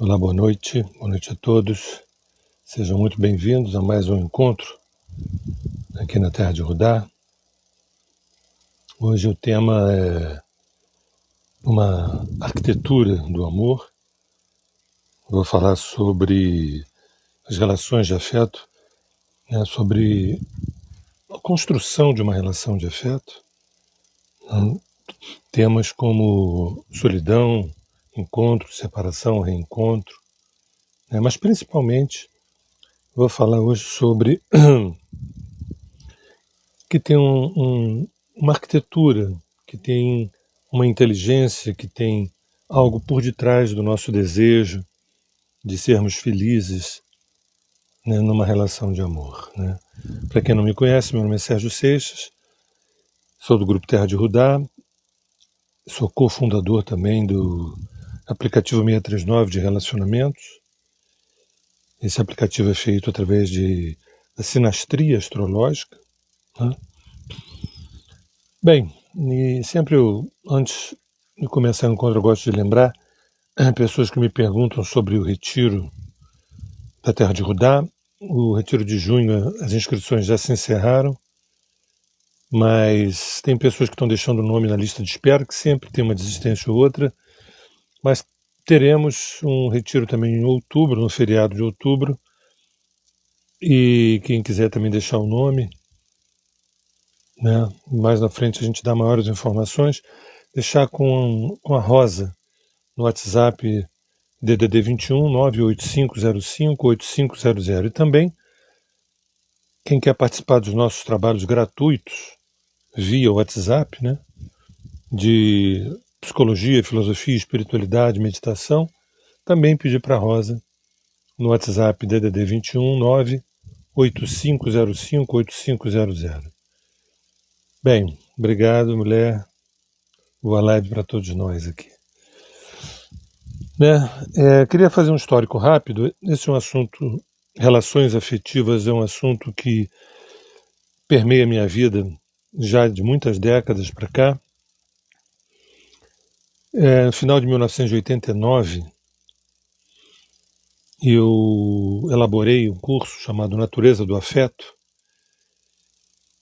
Olá, boa noite a todos. Sejam muito bem-vindos a mais um encontro aqui na Terra de Rudá. Hoje o tema é uma arquitetura do amor. Vou falar sobre as relações de afeto, sobre a construção de uma relação de afeto. Temas como solidão, encontro, separação, reencontro, mas principalmente vou falar hoje sobre que tem uma arquitetura, que tem uma inteligência, que tem algo por detrás do nosso desejo de sermos felizes, numa relação de amor. Para quem não me conhece, meu nome é Sérgio Seixas, sou do Grupo Terra de Rudá, sou cofundador também do aplicativo 639 de relacionamentos. Esse aplicativo é feito através da sinastria astrológica. Bem, e sempre antes de começar o encontro, eu gosto de lembrar pessoas que me perguntam sobre o retiro da Terra de Rudá. O retiro de junho, as inscrições já se encerraram, mas tem pessoas que estão deixando o nome na lista de espera, que sempre tem uma desistência ou outra, mas teremos um retiro também em outubro, no feriado de outubro, e quem quiser também deixar o nome, mais na frente a gente dá maiores informações, deixar com a Rosa no WhatsApp DDD 21 98505 8500. E também, quem quer participar dos nossos trabalhos gratuitos via WhatsApp, de psicologia, filosofia, espiritualidade, meditação, também pedir para a Rosa no WhatsApp DDD 21 98505 8500. Bem, obrigado, mulher. Boa live para todos nós aqui. Queria fazer um histórico rápido. Esse é um assunto, relações afetivas é um assunto que permeia a minha vida já de muitas décadas para cá. No final de 1989, eu elaborei um curso chamado Natureza do Afeto.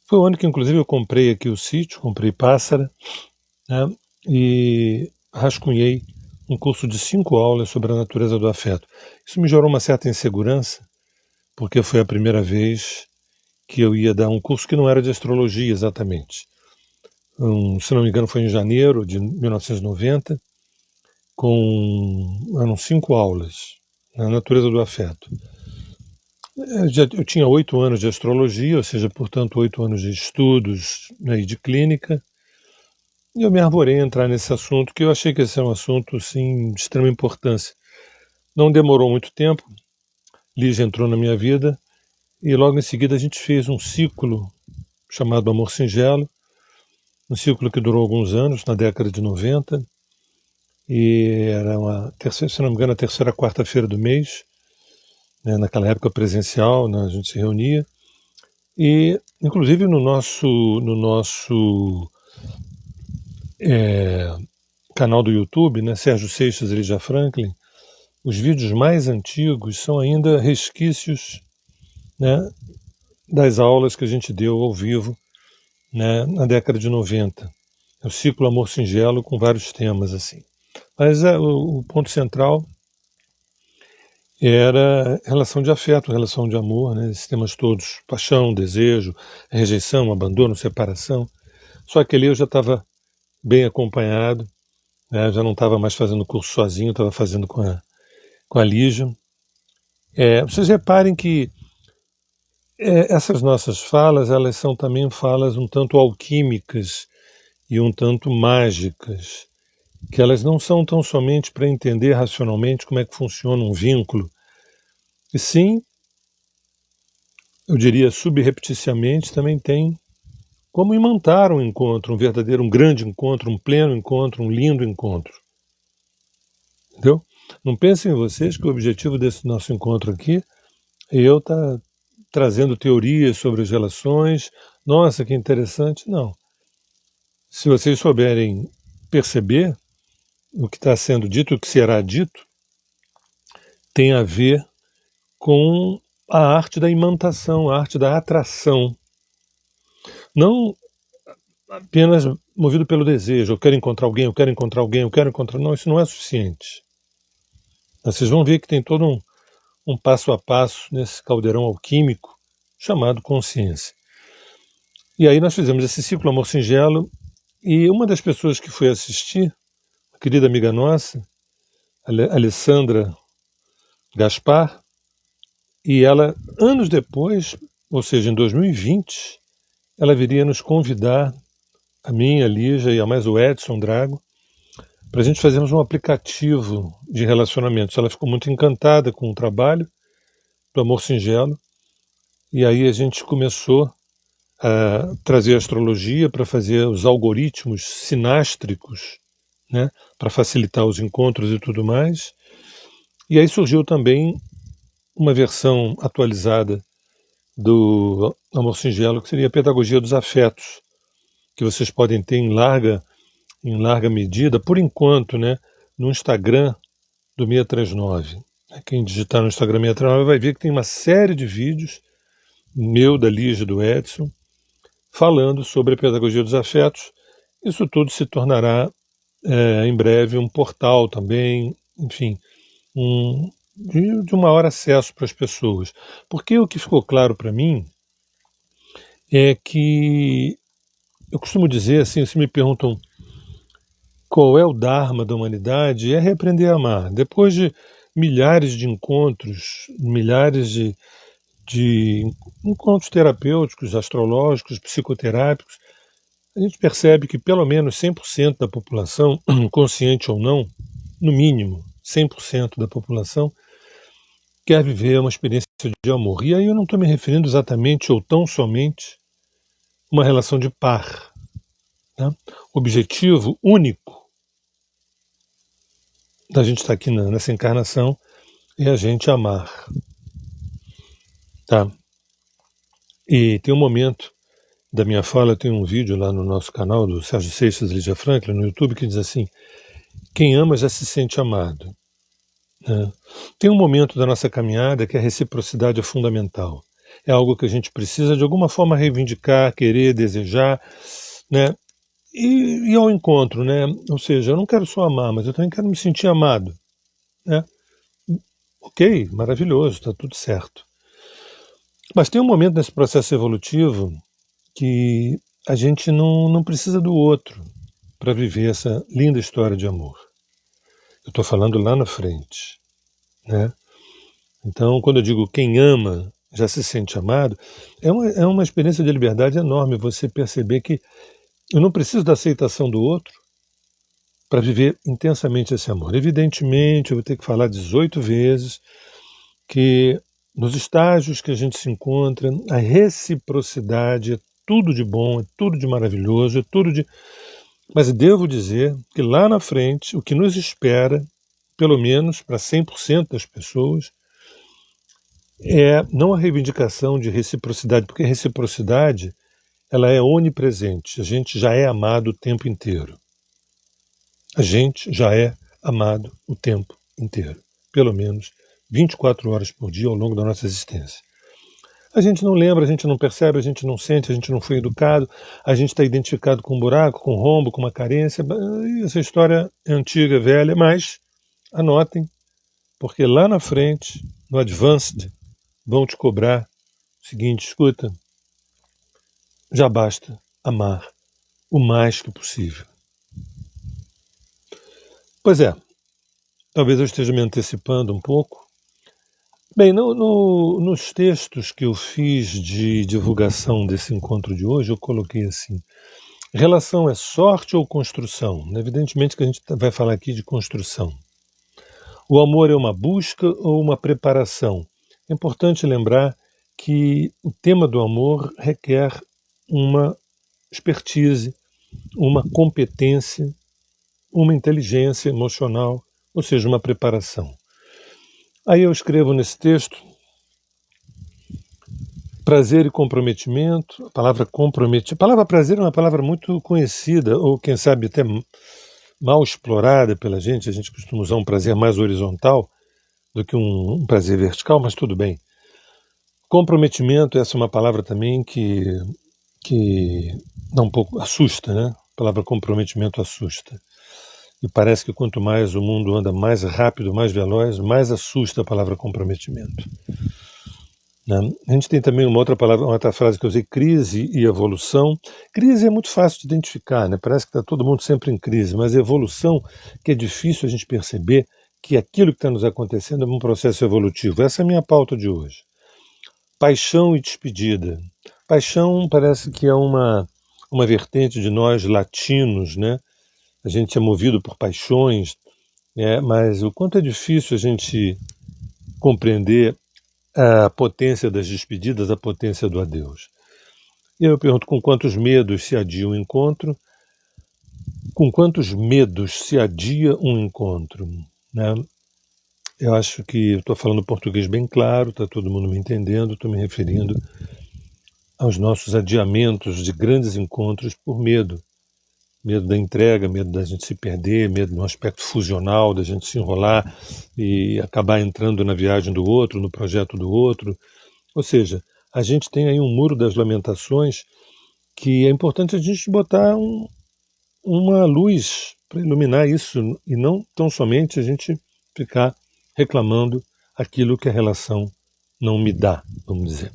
Foi o ano que, inclusive, eu comprei aqui o sítio, comprei Pássara, e rascunhei um curso de 5 aulas sobre a natureza do afeto. Isso me gerou uma certa insegurança, porque foi a primeira vez que eu ia dar um curso que não era de astrologia exatamente. Se não me engano, foi em janeiro de 1990, eram 5 aulas na natureza do afeto. Eu tinha 8 anos de astrologia, ou seja, portanto, 8 anos de estudos e de clínica, e eu me arvorei a entrar nesse assunto, que eu achei que esse é um assunto assim, de extrema importância. Não demorou muito tempo, Lígia entrou na minha vida, e logo em seguida a gente fez um ciclo chamado Amor Singelo, um ciclo que durou alguns anos, na década de 90, e era se não me engano, a terceira quarta-feira do mês, naquela época presencial, a gente se reunia, e inclusive no nosso canal do YouTube, Sérgio Seixas e Lígia Franklin, os vídeos mais antigos são ainda resquícios, das aulas que a gente deu ao vivo, na década de 90. É o ciclo Amor Singelo com vários temas assim. Mas o ponto central era relação de afeto, relação de amor, esses temas todos, paixão, desejo, rejeição, abandono, separação. Só que ali eu já estava bem acompanhado, já não estava mais fazendo o curso sozinho, estava fazendo com a Lígia. Vocês reparem que essas nossas falas, elas são também falas um tanto alquímicas e um tanto mágicas, que elas não são tão somente para entender racionalmente como é que funciona um vínculo, e sim, eu diria subrepticiamente, também tem como imantar um encontro, um grande encontro, um pleno encontro, um lindo encontro. Entendeu? Não pensem vocês que o objetivo desse nosso encontro aqui é eu estar trazendo teorias sobre as relações, nossa, que interessante, não. Se vocês souberem perceber o que está sendo dito, o que será dito, tem a ver com a arte da imantação, a arte da atração. Não apenas movido pelo desejo, eu quero encontrar alguém, eu quero encontrar alguém, eu quero encontrar... Não, isso não é suficiente. Vocês vão ver que tem todo um passo a passo nesse caldeirão alquímico chamado consciência. E aí nós fizemos esse ciclo Amor Singelo, e uma das pessoas que foi assistir, uma querida amiga nossa, Alessandra Gaspar, e ela, anos depois, ou seja, em 2020, ela viria nos convidar, a mim, a Lígia e a mais o Edson Drago, para a gente fazermos um aplicativo de relacionamentos. Ela ficou muito encantada com o trabalho do Amor Singelo, e aí a gente começou a trazer a astrologia para fazer os algoritmos sinástricos, né, para facilitar os encontros e tudo mais. E aí surgiu também uma versão atualizada do Amor Singelo, que seria a pedagogia dos afetos, que vocês podem ter em larga medida, por enquanto, né, no Instagram do 639. Quem digitar no Instagram 639 vai ver que tem uma série de vídeos, meu, da Lígia, do Edson, falando sobre a pedagogia dos afetos. Isso tudo se tornará em breve um portal também, enfim, de maior acesso para as pessoas. Porque o que ficou claro para mim é que, eu costumo dizer assim, se me perguntam qual é o Dharma da humanidade, é reaprender a amar. Depois de milhares de encontros, milhares de encontros terapêuticos, astrológicos, psicoterápicos, a gente percebe que pelo menos 100% da população, consciente ou não, no mínimo 100% da população, quer viver uma experiência de amor. E aí eu não estou me referindo exatamente ou tão somente uma relação de par. Né? O objetivo único da gente estar aqui nessa encarnação é a gente amar. Tá? E tem um momento da minha fala, tem um vídeo lá no nosso canal do Sérgio Seixas e Lígia Franklin no YouTube que diz assim: quem ama já se sente amado. Né? Tem um momento da nossa caminhada que a reciprocidade é fundamental. É algo que a gente precisa de alguma forma reivindicar, querer, desejar, né? E ao encontro, né? Ou seja, eu não quero só amar, mas eu também quero me sentir amado. Né? Ok, maravilhoso, está tudo certo. Mas tem um momento nesse processo evolutivo que a gente não precisa do outro para viver essa linda história de amor. Eu estou falando lá na frente. Né? Então, quando eu digo quem ama já se sente amado, é uma experiência de liberdade enorme você perceber que eu não preciso da aceitação do outro para viver intensamente esse amor. Evidentemente, eu vou ter que falar 18 vezes que nos estágios que a gente se encontra, a reciprocidade é tudo de bom, é tudo de maravilhoso, é tudo de... Mas devo dizer que lá na frente, o que nos espera, pelo menos para 100% das pessoas, é não a reivindicação de reciprocidade, porque a reciprocidade ela é onipresente, a gente já é amado o tempo inteiro. A gente já é amado o tempo inteiro, pelo menos 24 horas por dia ao longo da nossa existência. A gente não lembra, a gente não percebe, a gente não sente, a gente não foi educado, a gente está identificado com um buraco, com um rombo, com uma carência. Essa história é antiga, velha, mas anotem, porque lá na frente, no Advanced, vão te cobrar o seguinte: escuta, já basta amar o mais que possível. Pois é, talvez eu esteja me antecipando um pouco. Bem, nos textos que eu fiz de divulgação desse encontro de hoje, eu coloquei assim: relação é sorte ou construção? Evidentemente que a gente vai falar aqui de construção. O amor é uma busca ou uma preparação? É importante lembrar que o tema do amor requer uma expertise, uma competência, uma inteligência emocional, ou seja, uma preparação. Aí eu escrevo nesse texto: prazer e comprometimento. A palavra comprometimento, a palavra prazer é uma palavra muito conhecida, ou quem sabe até mal explorada pela gente. A gente costuma usar um prazer mais horizontal, do que um prazer vertical, mas tudo bem. Comprometimento, essa é uma palavra também que dá um pouco, assusta, né? A palavra comprometimento assusta. E parece que quanto mais o mundo anda mais rápido, mais veloz, mais assusta a palavra comprometimento. Né? A gente tem também uma outra palavra, uma outra frase que eu usei, crise e evolução. Crise é muito fácil de identificar, né? Parece que está todo mundo sempre em crise, mas evolução, que é difícil a gente perceber que aquilo que está nos acontecendo é um processo evolutivo. Essa é a minha pauta de hoje. Paixão e despedida. Paixão parece que é uma vertente de nós latinos, né? A gente é movido por paixões, mas o quanto é difícil a gente compreender a potência das despedidas, a potência do adeus. E eu pergunto, com quantos medos se adia um encontro? Com quantos medos se adia um encontro? Né? Eu acho que estou falando português bem claro, está todo mundo me entendendo, estou me referindo aos nossos adiamentos de grandes encontros por medo. Medo da entrega, medo da gente se perder, medo do aspecto fusional, da gente se enrolar e acabar entrando na viagem do outro, no projeto do outro. Ou seja, a gente tem aí um muro das lamentações que é importante a gente botar uma luz para iluminar isso e não tão somente a gente ficar reclamando aquilo que a relação não me dá, vamos dizer.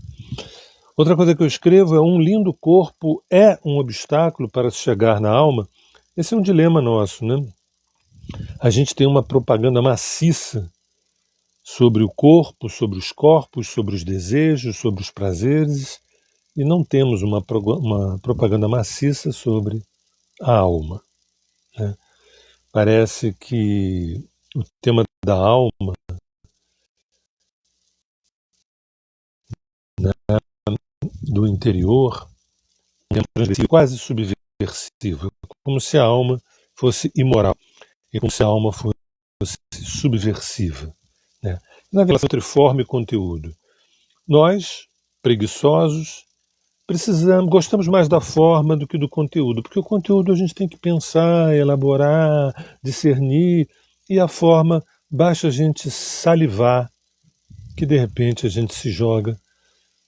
Outra coisa que eu escrevo é: um lindo corpo é um obstáculo para se chegar na alma. Esse é um dilema nosso, né? A gente tem uma propaganda maciça sobre o corpo, sobre os corpos, sobre os desejos, sobre os prazeres, e não temos uma propaganda maciça sobre a alma. Né? Parece que o tema da alma, né, do interior, é quase subversivo, como se a alma fosse imoral, e como se a alma fosse subversiva. Né? Na relação entre forma e conteúdo, nós, preguiçosos, gostamos mais da forma do que do conteúdo, porque o conteúdo a gente tem que pensar, elaborar, discernir, e a forma basta a gente salivar, que de repente a gente se joga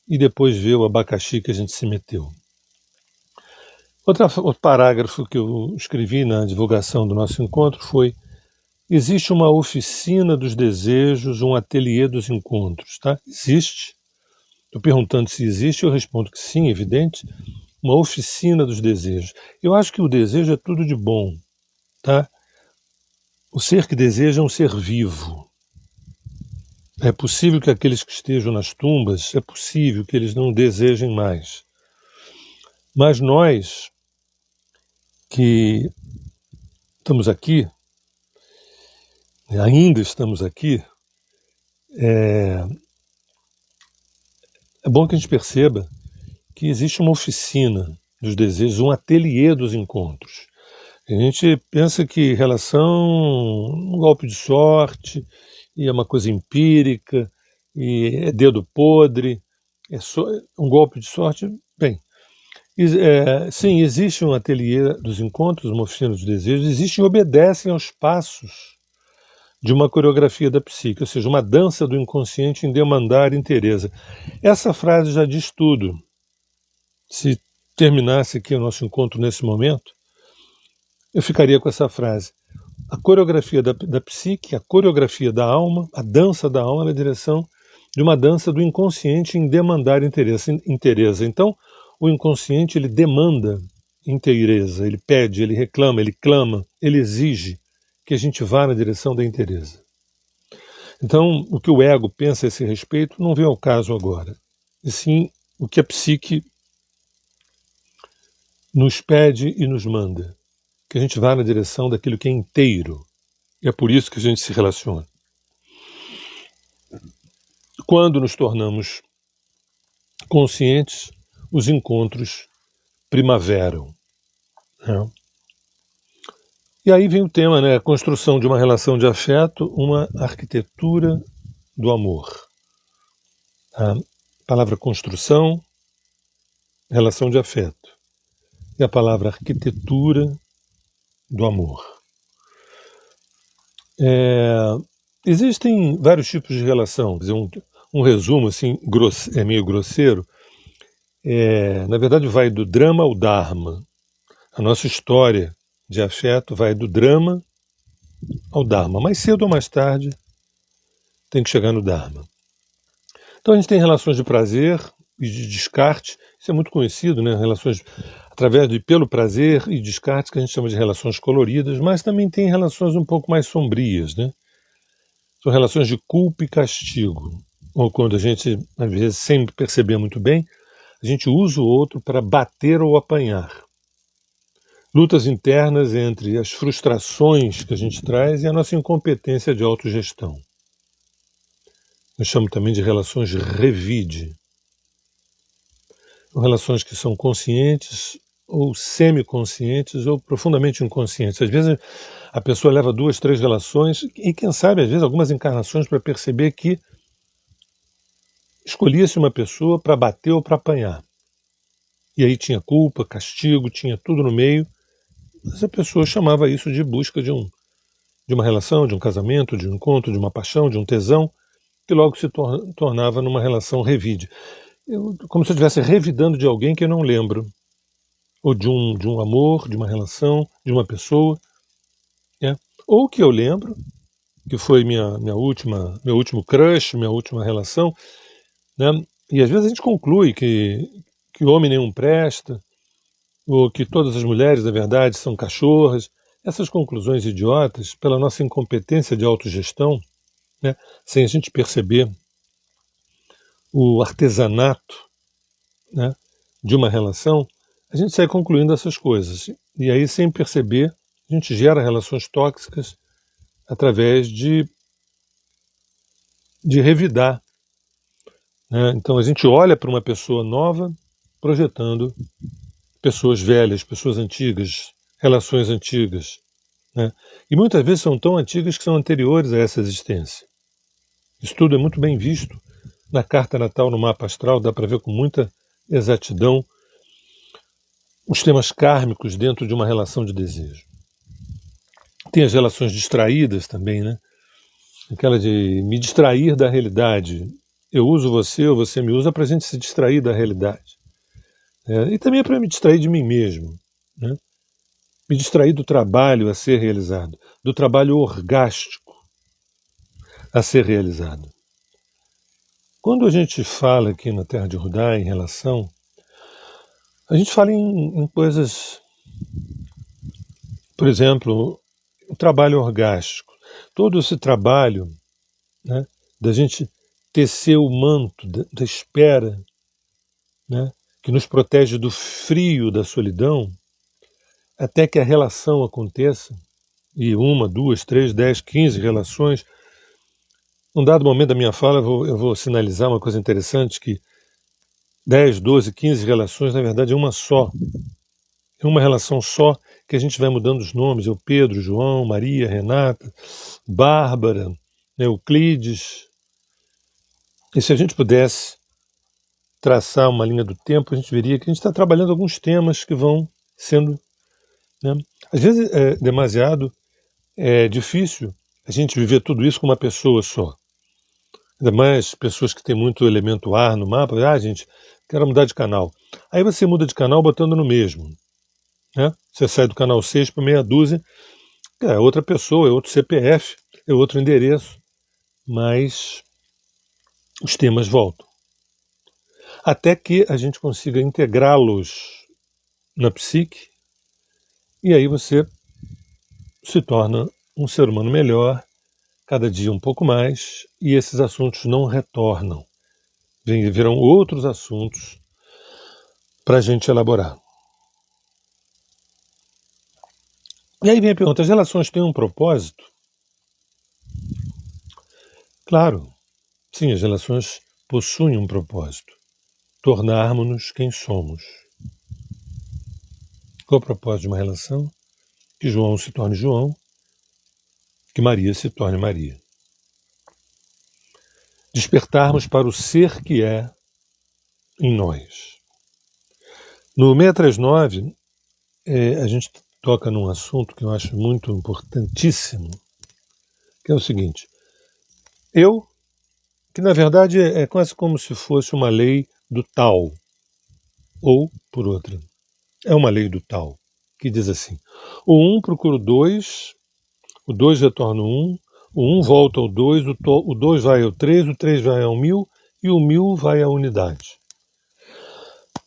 e depois vê o abacaxi que a gente se meteu. Outro parágrafo que eu escrevi na divulgação do nosso encontro foi: existe uma oficina dos desejos, um ateliê dos encontros. Tá? Existe. Estou perguntando se existe, eu respondo que sim, evidente. Uma oficina dos desejos. Eu acho que o desejo é tudo de bom. Tá? O ser que deseja é um ser vivo. É possível que aqueles que estejam nas tumbas, é possível que eles não desejem mais. Mas nós que estamos aqui, ainda estamos aqui, é bom que a gente perceba que existe uma oficina dos desejos, um ateliê dos encontros. A gente pensa que relação é um golpe de sorte, e é uma coisa empírica, e é dedo podre, é só um golpe de sorte. Bem, sim, existe um ateliê dos encontros, uma oficina dos desejos, existem e obedecem aos passos de uma coreografia da psique, ou seja, uma dança do inconsciente em demandar inteireza. Essa frase já diz tudo. Se terminasse aqui o nosso encontro nesse momento, eu ficaria com essa frase. A coreografia da psique, a coreografia da alma, a dança da alma na direção de uma dança do inconsciente em demandar inteireza. Então, o inconsciente ele demanda inteireza, ele pede, ele reclama, ele clama, ele exige que a gente vá na direção da inteireza. Então, o que o ego pensa a esse respeito não vem ao caso agora, e sim o que a psique nos pede e nos manda, que a gente vá na direção daquilo que é inteiro, e é por isso que a gente se relaciona. Quando nos tornamos conscientes, os encontros primaveram. Né? E aí vem o tema, né? A construção de uma relação de afeto, uma arquitetura do amor. A palavra construção, relação de afeto. E a palavra arquitetura do amor. Existem vários tipos de relação. Quer dizer, um resumo assim, meio grosseiro, na verdade vai do drama ao dharma. A nossa história de afeto vai do drama ao dharma. Mais cedo ou mais tarde tem que chegar no dharma. Então a gente tem relações de prazer e de descarte. Isso é muito conhecido, né? Relações pelo prazer e descarte, que a gente chama de relações coloridas, mas também tem relações um pouco mais sombrias, né? São relações de culpa e castigo. Ou quando a gente, às vezes, sem perceber muito bem, a gente usa o outro para bater ou apanhar. Lutas internas entre as frustrações que a gente traz e a nossa incompetência de autogestão. Eu chamo também de relações de revide. Relações que são conscientes ou semiconscientes ou profundamente inconscientes. Às vezes a pessoa leva 2, 3 relações e, quem sabe, às vezes algumas encarnações para perceber que escolhia-se uma pessoa para bater ou para apanhar. E aí tinha culpa, castigo, tinha tudo no meio. Mas a pessoa chamava isso de busca de uma relação, de um casamento, de um encontro, de uma paixão, de um tesão, que logo se tornava numa relação revide. Como se eu estivesse revidando de alguém que eu não lembro. Ou de um amor, de uma relação, de uma pessoa. Né? Ou que eu lembro, que foi meu último crush, minha última relação. Né? E às vezes a gente conclui que o homem nenhum presta, ou que todas as mulheres, na verdade, são cachorras. Essas conclusões idiotas, pela nossa incompetência de autogestão, né? Sem a gente perceber o artesanato, né, de uma relação, a gente sai concluindo essas coisas. E aí, sem perceber, a gente gera relações tóxicas através de revidar. Né? Então a gente olha para uma pessoa nova projetando pessoas velhas, pessoas antigas, relações antigas. Né? E muitas vezes são tão antigas que são anteriores a essa existência. Isso tudo é muito bem visto na carta natal, no mapa astral, dá para ver com muita exatidão os temas kármicos dentro de uma relação de desejo. Tem as relações distraídas também, né? Aquela de me distrair da realidade. Eu uso você ou você me usa para a gente se distrair da realidade. E também é para me distrair de mim mesmo. Né? Me distrair do trabalho a ser realizado, do trabalho orgástico a ser realizado. Quando a gente fala aqui na Terra de Rudá em relação, a gente fala em coisas, por exemplo, o trabalho orgástico. Todo esse trabalho, né, da gente tecer o manto da espera, né, que nos protege do frio da solidão, até que a relação aconteça, e 1, 2, 3, 10, 15 relações. Num dado momento da minha fala, eu vou sinalizar uma coisa interessante, que 10, 12, 15 relações, na verdade, é uma só. É uma relação só que a gente vai mudando os nomes. É o Pedro, João, Maria, Renata, Bárbara, Euclides. E se a gente pudesse traçar uma linha do tempo, a gente veria que a gente está trabalhando alguns temas que vão sendo... Né? Às vezes é demasiado difícil a gente viver tudo isso com uma pessoa só. Ainda mais pessoas que têm muito elemento ar no mapa. Gente, quero mudar de canal. Aí você muda de canal botando no mesmo. Né? Você sai do canal 6 para meia dúzia, é outra pessoa, é outro CPF, é outro endereço, mas os temas voltam. Até que a gente consiga integrá-los na psique, e aí você se torna um ser humano melhor, cada dia um pouco mais, e esses assuntos não retornam. Virão outros assuntos para a gente elaborar. E aí vem a pergunta, as relações têm um propósito? Claro, sim, as relações possuem um propósito. Tornarmos-nos quem somos. Qual é o propósito de uma relação? Que João se torne João, que Maria se torne Maria. Despertarmos para o ser que é em nós. No 639, a gente toca num assunto que eu acho muito importantíssimo, que é o seguinte: eu, que na verdade é quase como se fosse uma lei do tal, ou, por outra, é uma lei do tal, que diz assim: o 1 procura o 2 retorna o 1 volta ao 2, o 2 vai ao 3, o 3 vai ao 1000 e o 1000 vai à unidade.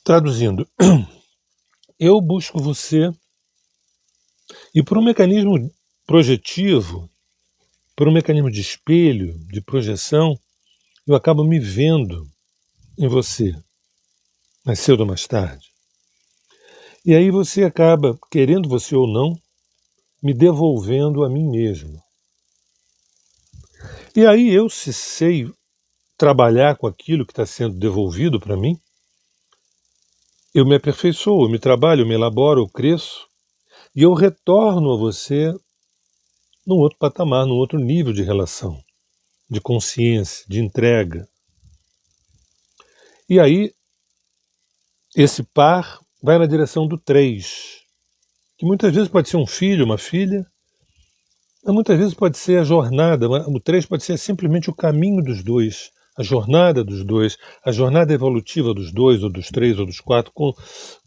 Traduzindo, eu busco você e por um mecanismo projetivo, por um mecanismo de espelho, de projeção, eu acabo me vendo em você, mais cedo ou mais tarde. E aí você acaba, querendo você ou não, me devolvendo a mim mesmo. E aí eu, se sei trabalhar com aquilo que está sendo devolvido para mim, eu me aperfeiçoo, eu me trabalho, eu me elaboro, eu cresço, e eu retorno a você num outro patamar, num outro nível de relação, de consciência, de entrega. E aí, esse par vai na direção do 3, que muitas vezes pode ser um filho, uma filha, mas muitas vezes pode ser a jornada, o 3 pode ser simplesmente o caminho dos dois, a jornada dos dois, a jornada evolutiva dos 2, ou dos 3, ou dos 4,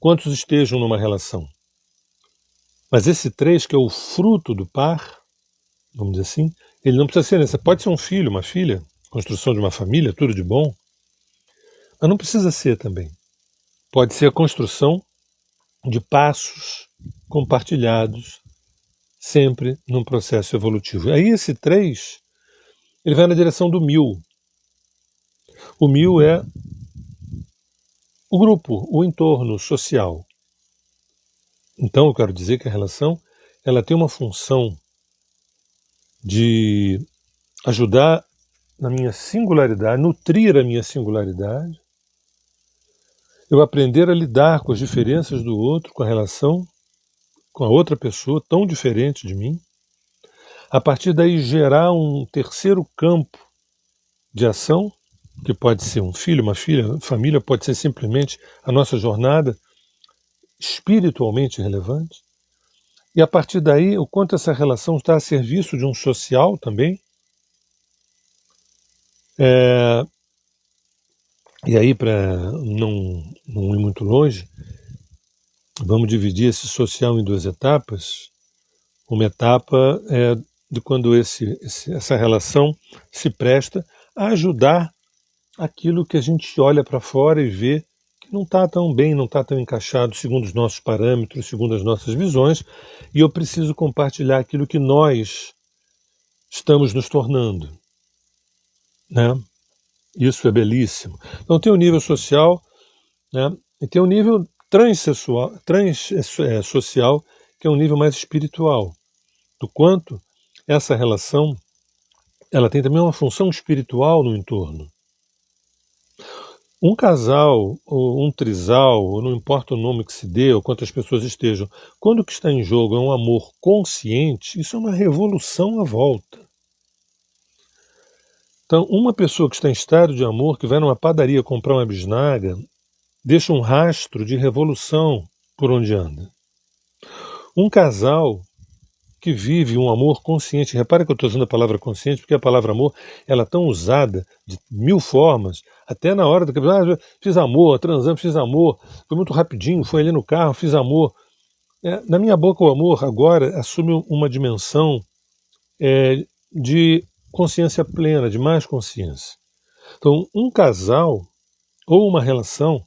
quantos estejam numa relação. Mas esse 3, que é o fruto do par, vamos dizer assim, ele não precisa ser nessa. Pode ser um filho, uma filha, construção de uma família, tudo de bom, mas não precisa ser também. Pode ser a construção de passos compartilhados, sempre num processo evolutivo. Aí esse 3, ele vai na direção do 1000. O 1000 é o grupo, o entorno social. Então eu quero dizer que a relação ela tem uma função de ajudar na minha singularidade, nutrir a minha singularidade, eu aprender a lidar com as diferenças do outro, com a relação com a outra pessoa tão diferente de mim, a partir daí gerar um terceiro campo de ação, que pode ser um filho, uma filha, família, pode ser simplesmente a nossa jornada espiritualmente relevante, e a partir daí o quanto essa relação está a serviço de um social também. E aí, para não ir muito longe, vamos dividir esse social em duas etapas. Uma etapa é de quando essa relação se presta a ajudar aquilo que a gente olha para fora e vê que não está tão bem, não está tão encaixado segundo os nossos parâmetros, segundo as nossas visões, e eu preciso compartilhar aquilo que nós estamos nos tornando, né? Isso é belíssimo. Então tem o nível social, né? E tem o nível social, que é um nível mais espiritual, do quanto essa relação ela tem também uma função espiritual no entorno. Um casal, ou um trisal, ou não importa o nome que se dê, ou quantas pessoas estejam, quando o que está em jogo é um amor consciente, isso é uma revolução à volta. Então, uma pessoa que está em estado de amor, que vai numa padaria comprar uma bisnaga, deixa um rastro de revolução por onde anda. Um casal que vive um amor consciente, repara que eu estou usando a palavra consciente, porque a palavra amor ela é tão usada de 1000 formas, até na hora do fiz amor, transamos, fiz amor, foi muito rapidinho, foi ali no carro, fiz amor. Na minha boca o amor agora assume uma dimensão de consciência plena, de mais consciência. Então, um casal ou uma relação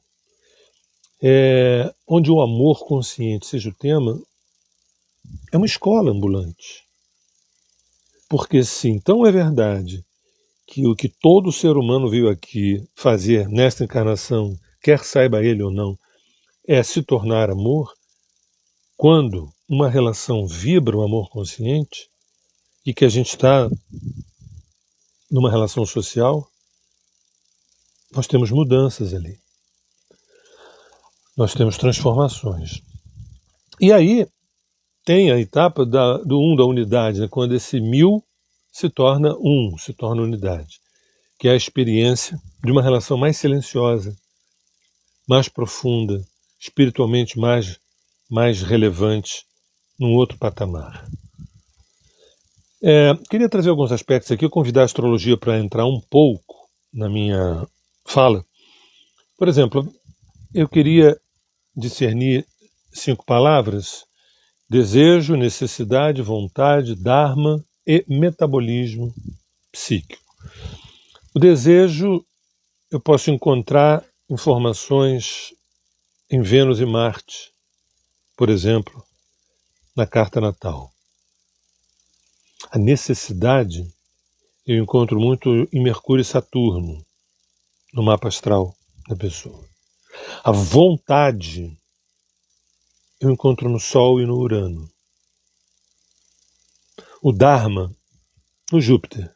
onde o amor consciente seja o tema, é uma escola ambulante. Porque sim, então é verdade que o que todo ser humano veio aqui fazer nesta encarnação, quer saiba ele ou não, é se tornar amor. Quando uma relação vibra o amor consciente e que a gente está numa relação social, nós temos mudanças ali. Nós temos transformações. E aí tem a etapa do 1 da unidade, né, quando esse 1000 se torna 1, se torna unidade, que é a experiência de uma relação mais silenciosa, mais profunda, espiritualmente mais relevante, num outro patamar. Queria trazer alguns aspectos aqui, convidar a astrologia para entrar um pouco na minha fala. Por exemplo, eu queria discernir 5 palavras: desejo, necessidade, vontade, dharma e metabolismo psíquico. O desejo, eu posso encontrar informações em Vênus e Marte, por exemplo, na carta natal. A necessidade eu encontro muito em Mercúrio e Saturno, no mapa astral da pessoa. A vontade eu encontro no Sol e no Urano. O Dharma no Júpiter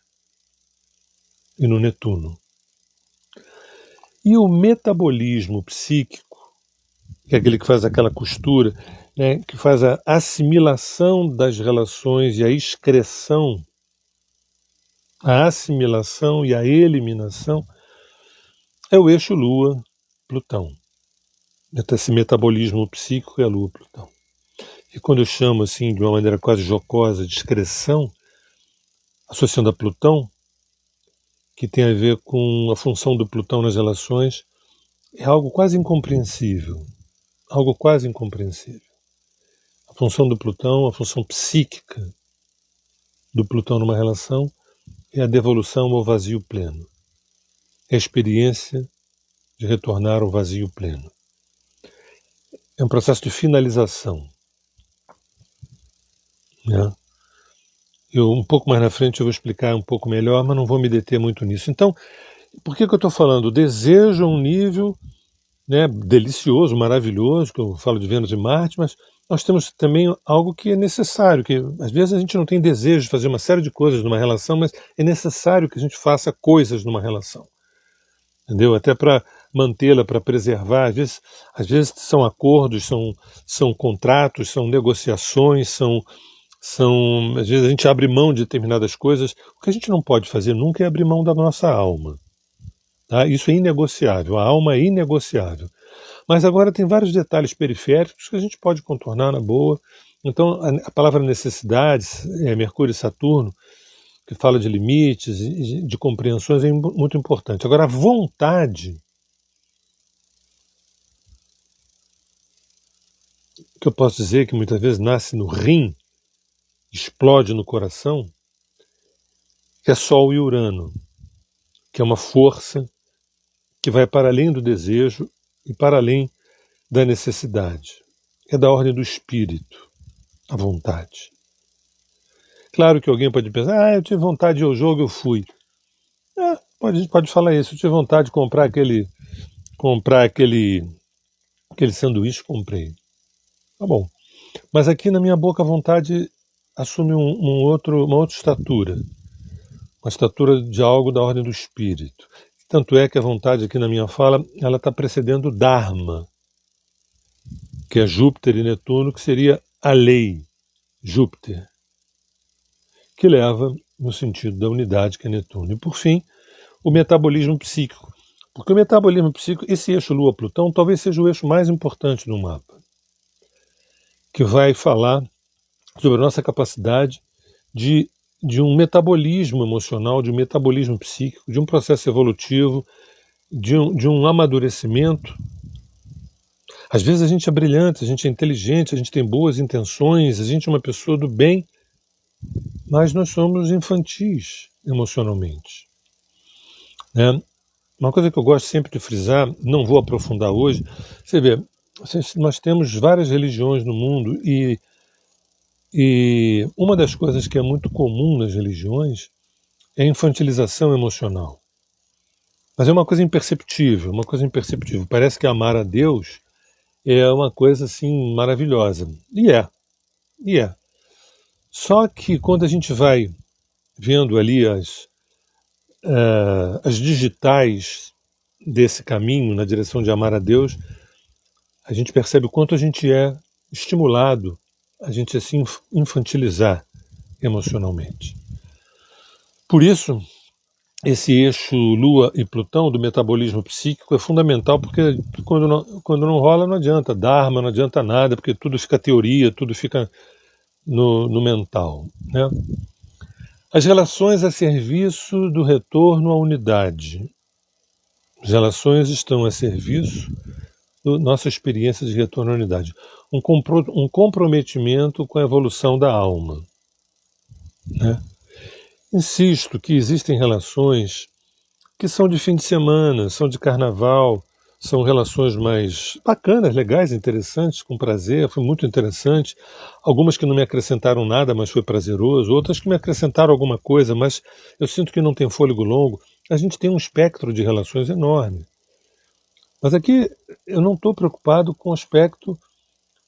e no Netuno. E o metabolismo psíquico, que é aquele que faz aquela costura, né, que faz a assimilação das relações e a excreção, a assimilação e a eliminação, é o eixo Lua-Plutão. Esse metabolismo psíquico é a Lua-Plutão. E quando eu chamo assim, de uma maneira quase jocosa, de excreção, associando a Plutão, que tem a ver com a função do Plutão nas relações, é algo quase incompreensível. Algo quase incompreensível. A função do Plutão, a função psíquica do Plutão numa relação é a devolução ao vazio pleno. É a experiência de retornar ao vazio pleno. É um processo de finalização. Né? Um pouco mais na frente eu vou explicar um pouco melhor, mas não vou me deter muito nisso. Então, por que eu estou falando? O desejo a um nível, né, delicioso, maravilhoso, que eu falo de Vênus e Marte, mas nós temos também algo que é necessário, que às vezes a gente não tem desejo de fazer uma série de coisas numa relação, mas é necessário que a gente faça coisas numa relação. Entendeu? Até para mantê-la, para preservar. Às vezes são acordos, são contratos, são negociações, às vezes a gente abre mão de determinadas coisas. O que a gente não pode fazer nunca é abrir mão da nossa alma. Tá? Isso é inegociável, a alma é inegociável. Mas agora tem vários detalhes periféricos que a gente pode contornar na boa. Então a palavra necessidade, Mercúrio e Saturno, que fala de limites, de compreensões, é muito importante. Agora a vontade, que eu posso dizer que muitas vezes nasce no rim, explode no coração, que é Sol e Urano, que é uma força que vai para além do desejo e para além da necessidade. É da ordem do espírito, a vontade. Claro que alguém pode pensar, eu tive vontade de ir ao jogo, eu fui. A gente pode falar isso, eu tive vontade de comprar aquele sanduíche, comprei. Tá bom. Mas aqui na minha boca a vontade assume uma outra estatura. Uma estatura de algo da ordem do espírito. Tanto é que a vontade aqui na minha fala, ela está precedendo o Dharma, que é Júpiter e Netuno, que seria a lei, Júpiter, que leva no sentido da unidade, que é Netuno. E por fim, o metabolismo psíquico. Porque o metabolismo psíquico, esse eixo Lua-Plutão, talvez seja o eixo mais importante do mapa, que vai falar sobre a nossa capacidade de um metabolismo emocional, de um metabolismo psíquico, de um processo evolutivo, de um amadurecimento. Às vezes a gente é brilhante, a gente é inteligente, a gente tem boas intenções, a gente é uma pessoa do bem, mas nós somos infantis emocionalmente. Né? Uma coisa que eu gosto sempre de frisar, não vou aprofundar hoje, você vê, nós temos várias religiões no mundo e uma das coisas que é muito comum nas religiões é a infantilização emocional. Mas é uma coisa imperceptível, Parece que amar a Deus é uma coisa assim maravilhosa. E é. Só que quando a gente vai vendo ali as digitais desse caminho na direção de amar a Deus, a gente percebe o quanto a gente é estimulado a gente se infantilizar emocionalmente. Por isso, esse eixo Lua e Plutão do metabolismo psíquico é fundamental, porque quando não rola não adianta Dharma, não adianta nada, porque tudo fica teoria, tudo fica no mental. Né? As relações a serviço do retorno à unidade. As relações estão a serviço da nossa experiência de retorno à unidade. Um comprometimento com a evolução da alma. Né? Insisto que existem relações que são de fim de semana, são de carnaval, são relações mais bacanas, legais, interessantes, com prazer, foi muito interessante. Algumas que não me acrescentaram nada, mas foi prazeroso. Outras que me acrescentaram alguma coisa, mas eu sinto que não tem fôlego longo. A gente tem um espectro de relações enorme. Mas aqui eu não estou preocupado com o aspecto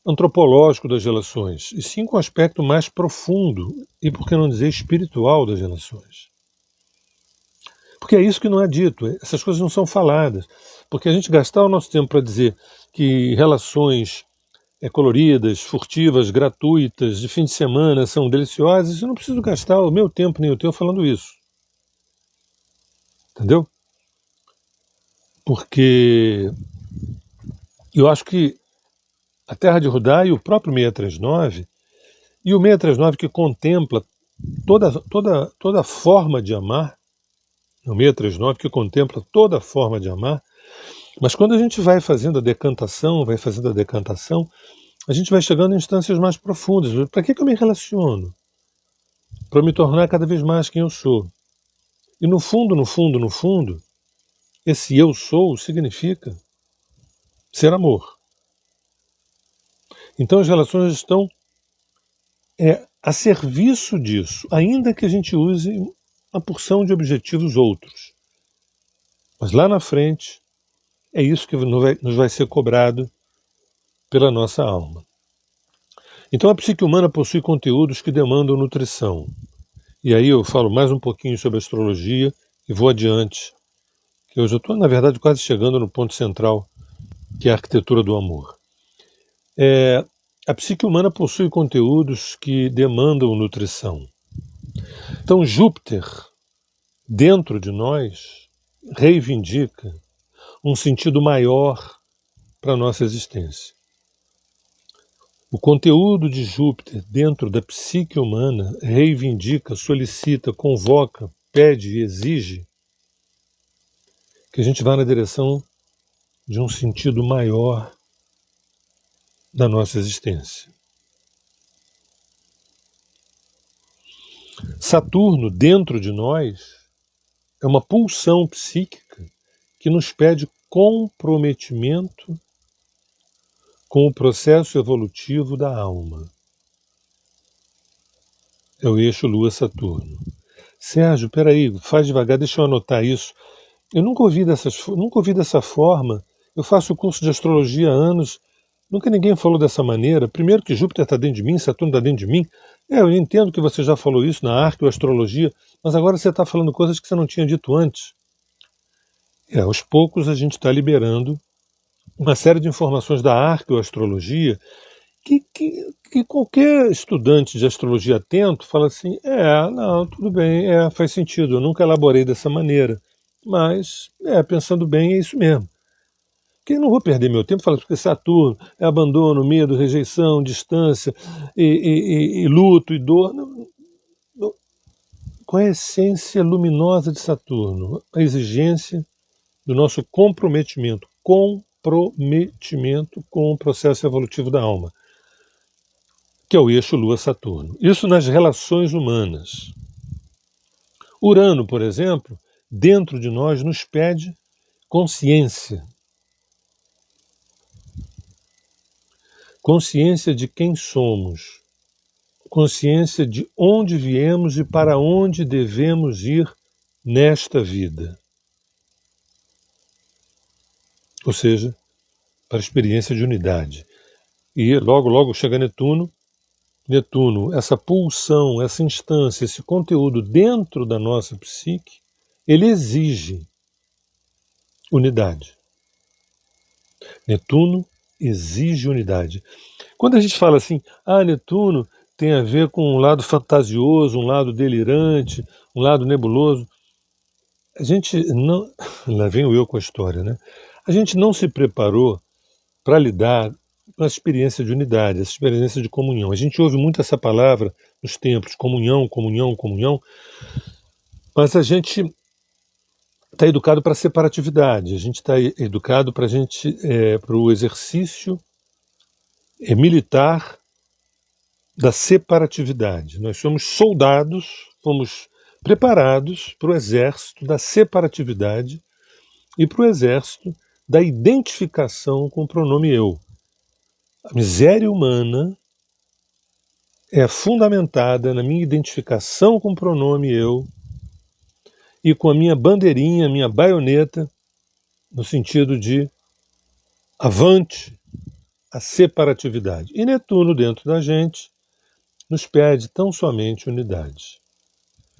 antropológico das relações, e sim com o aspecto mais profundo, e por que não dizer espiritual das relações. Porque é isso que não é dito, essas coisas não são faladas. Porque a gente gastar o nosso tempo para dizer que relações coloridas, furtivas, gratuitas, de fim de semana são deliciosas, eu não preciso gastar o meu tempo nem o teu falando isso. Entendeu? Porque eu acho que a Terra de Rudá e o próprio 639, e o 639 que contempla toda forma de amar, o 639 que contempla toda forma de amar, mas quando a gente vai fazendo a decantação, a gente vai chegando em instâncias mais profundas. Para que eu me relaciono? Para me tornar cada vez mais quem eu sou. E no fundo, esse eu sou significa ser amor. Então as relações estão a serviço disso, ainda que a gente use uma porção de objetivos outros. Mas lá na frente, é isso que nos vai ser cobrado pela nossa alma. Então a psique humana possui conteúdos que demandam nutrição. E aí eu falo mais um pouquinho sobre astrologia e vou adiante, que eu já estou, na verdade, quase chegando no ponto central, que é a arquitetura do amor. A psique humana possui conteúdos que demandam nutrição. Então Júpiter, dentro de nós, reivindica um sentido maior para a nossa existência. O conteúdo de Júpiter dentro da psique humana reivindica, solicita, convoca, pede e exige que a gente vá na direção de um sentido maior da nossa existência. Saturno, dentro de nós, é uma pulsão psíquica que nos pede comprometimento com o processo evolutivo da alma. É o eixo Lua-Saturno. Sérgio, peraí, faz devagar, deixa eu anotar isso. Eu nunca ouvi dessa forma. Eu faço curso de astrologia há anos. Nunca ninguém falou dessa maneira. Primeiro que Júpiter está dentro de mim, Saturno está dentro de mim. Eu entendo que você já falou isso na arqueoastrologia, mas agora você está falando coisas que você não tinha dito antes. Aos poucos a gente está liberando uma série de informações da arqueoastrologia que qualquer estudante de astrologia atento fala assim, não, tudo bem, faz sentido, eu nunca elaborei dessa maneira, mas, pensando bem, é isso mesmo. Porque eu não vou perder meu tempo falando que Saturno é abandono, medo, rejeição, distância, e luto e dor. Qual é a essência luminosa de Saturno? A exigência do nosso comprometimento com o processo evolutivo da alma, que é o eixo Lua-Saturno. Isso nas relações humanas. Urano, por exemplo, dentro de nós nos pede consciência. Consciência de quem somos. Consciência de onde viemos e para onde devemos ir nesta vida. Ou seja, para a experiência de unidade. E logo chega Netuno, essa pulsão, essa instância, esse conteúdo dentro da nossa psique, ele exige unidade. Netuno exige unidade. Quando a gente fala assim, Netuno tem a ver com um lado fantasioso, um lado delirante, um lado nebuloso, a gente não... Lá vem o eu com a história, né? A gente não se preparou para lidar com a experiência de unidade, essa experiência de comunhão. A gente ouve muito essa palavra nos templos, comunhão, comunhão, comunhão, mas a gente está educado para a separatividade, a gente está educado para o exercício militar da separatividade. Nós somos soldados, fomos preparados para o exército da separatividade e para o exército da identificação com o pronome eu. A miséria humana é fundamentada na minha identificação com o pronome eu e com a minha bandeirinha, a minha baioneta, no sentido de avante a separatividade. E Netuno dentro da gente nos pede tão somente unidade.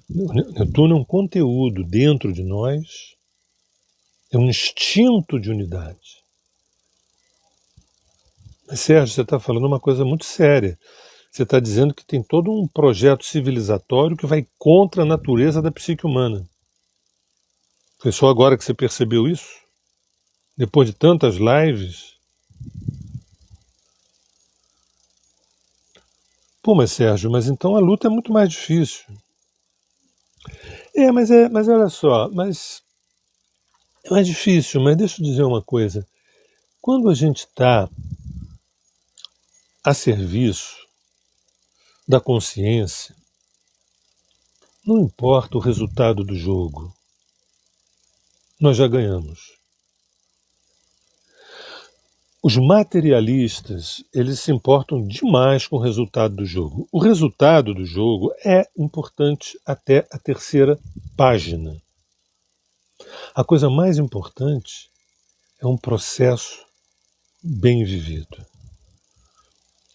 Netuno é um conteúdo dentro de nós, é um instinto de unidade. Mas, Sérgio, você está falando uma coisa muito séria. Você está dizendo que tem todo um projeto civilizatório que vai contra a natureza da psique humana. Foi só agora que você percebeu isso? Depois de tantas lives? Pô, mas Sérgio, mas então a luta é muito mais difícil. Mas olha só, mas é mais difícil, mas deixa eu dizer uma coisa. Quando a gente está a serviço da consciência, não importa o resultado do jogo, nós já ganhamos. Os materialistas, eles se importam demais com o resultado do jogo. O resultado do jogo é importante até a terceira página. A coisa mais importante é um processo bem vivido.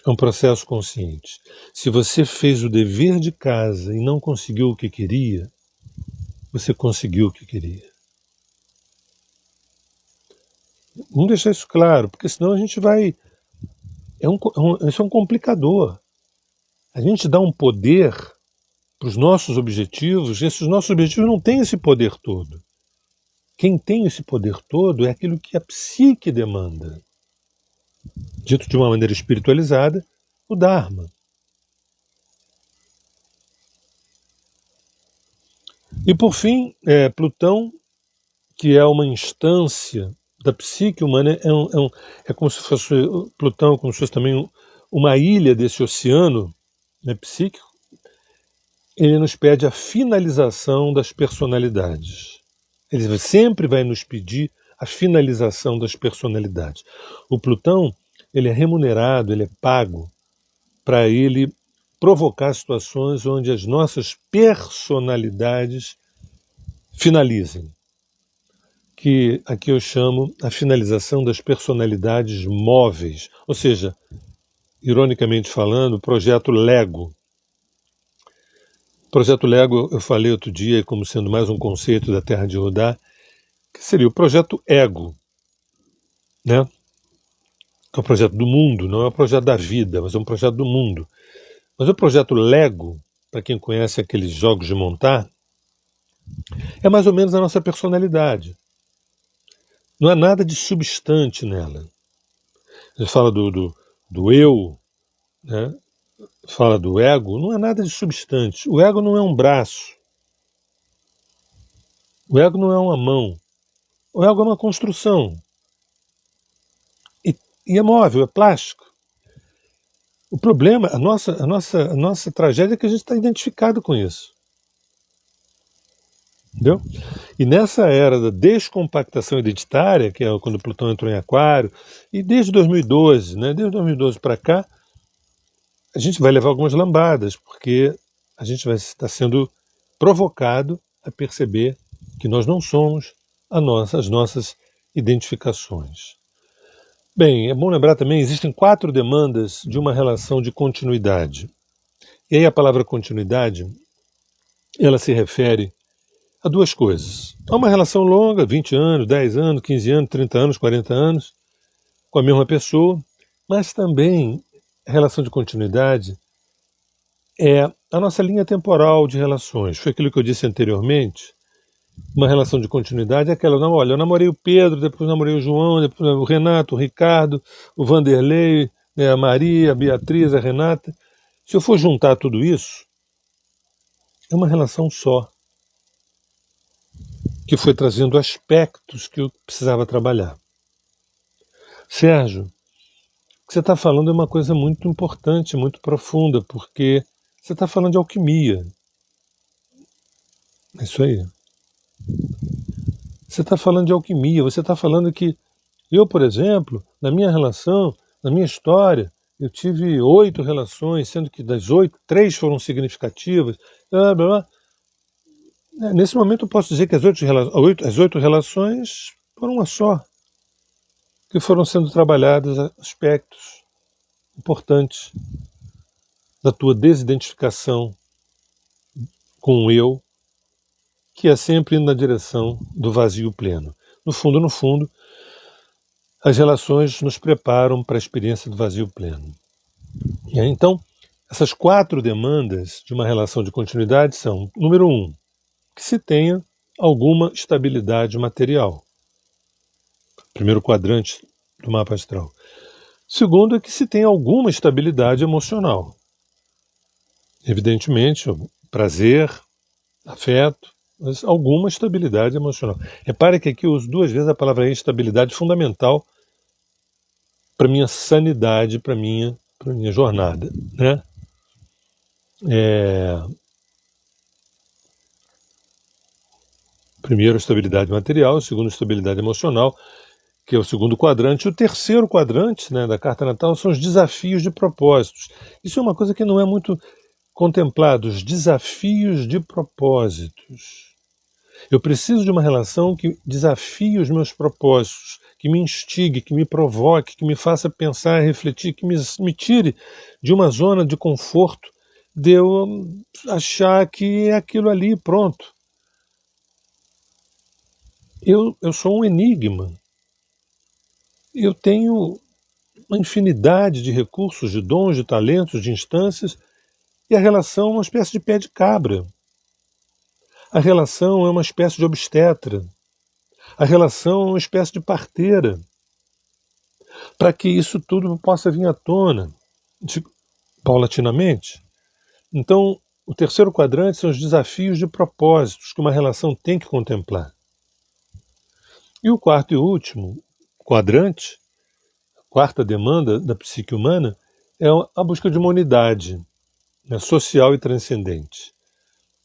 É um processo consciente. Se você fez o dever de casa e não conseguiu o que queria, você conseguiu o que queria. Vamos deixar isso claro, porque senão a gente vai... Isso é um complicador. A gente dá um poder para os nossos objetivos, e esses nossos objetivos não têm esse poder todo. Quem tem esse poder todo é aquilo que a psique demanda. Dito de uma maneira espiritualizada, o Dharma. E por fim, Plutão, que é uma instância da psique humana, é como se fosse Plutão, como se fosse também uma ilha desse oceano, né, psíquico. Ele nos pede a finalização das personalidades. Ele sempre vai nos pedir a finalização das personalidades. O Plutão, ele é remunerado, ele é pago para ele provocar situações onde as nossas personalidades finalizem. Que aqui eu chamo a finalização das personalidades móveis, ou seja, ironicamente falando, o projeto Lego. O projeto Lego, eu falei outro dia, como sendo mais um conceito da Terra de Rodar, que seria o projeto Ego, né? Que é o projeto do mundo, não é o projeto da vida, mas é um projeto do mundo. Mas o projeto Lego, para quem conhece aqueles jogos de montar, é mais ou menos a nossa personalidade. Não há nada de substante nela. A gente fala do eu, né? Fala do ego, não é nada de substante. O ego não é um braço. O ego não é uma mão. O ego é uma construção. E é móvel, é plástico. O problema, a nossa tragédia é que a gente está identificado com isso. Entendeu? E nessa era da descompactação identitária, que é quando Plutão entrou em Aquário, e desde 2012, né, desde 2012 para cá, a gente vai levar algumas lambadas, porque a gente vai estar sendo provocado a perceber que nós não somos as nossas identificações. Bem, é bom lembrar também, existem 4 demandas de uma relação de continuidade. E aí a palavra continuidade, ela se refere a 2 coisas. Há uma relação longa, 20 anos, 10 anos, 15 anos, 30 anos, 40 anos, com a mesma pessoa, mas também a relação de continuidade é a nossa linha temporal de relações. Foi aquilo que eu disse anteriormente. Uma relação de continuidade é aquela, não, olha, eu namorei o Pedro, depois namorei o João, depois o Renato, o Ricardo, o Vanderlei, a Maria, a Beatriz, a Renata. Se eu for juntar tudo isso, é uma relação só, que foi trazendo aspectos que eu precisava trabalhar. Sérgio, o que você está falando é uma coisa muito importante, muito profunda, porque você está falando de alquimia. É isso aí. Você está falando de alquimia, você está falando que eu, por exemplo, na minha relação, na minha história, eu tive 8 relações, sendo que das 8, 3 foram significativas. Blá, blá, blá. Nesse momento eu posso dizer que as 8 relações foram uma só, que foram sendo trabalhados aspectos importantes da tua desidentificação com o eu, que é sempre indo na direção do vazio pleno. No fundo, as relações nos preparam para a experiência do vazio pleno. Então, essas 4 demandas de uma relação de continuidade são, número 1, que se tenha alguma estabilidade material. Primeiro quadrante do mapa astral. Segundo é que se tenha alguma estabilidade emocional. Evidentemente, prazer, afeto, mas alguma estabilidade emocional. Repare que aqui eu uso 2 vezes a palavra estabilidade fundamental para minha sanidade, para minha jornada, né? Primeiro, estabilidade material, segundo, estabilidade emocional, que é o segundo quadrante. O terceiro quadrante, né, da carta natal são os desafios de propósitos. Isso é uma coisa que não é muito contemplado, os desafios de propósitos. Eu preciso de uma relação que desafie os meus propósitos, que me instigue, que me provoque, que me faça pensar, refletir, que me tire de uma zona de conforto, de eu achar que é aquilo ali, pronto. Eu sou um enigma. Eu tenho uma infinidade de recursos, de dons, de talentos, de instâncias, e a relação é uma espécie de pé de cabra. A relação é uma espécie de obstetra. A relação é uma espécie de parteira. Para que isso tudo possa vir à tona, paulatinamente. Então, o terceiro quadrante são os desafios de propósitos que uma relação tem que contemplar. E o quarto e último quadrante, a quarta demanda da psique humana, é a busca de uma unidade, né, social e transcendente.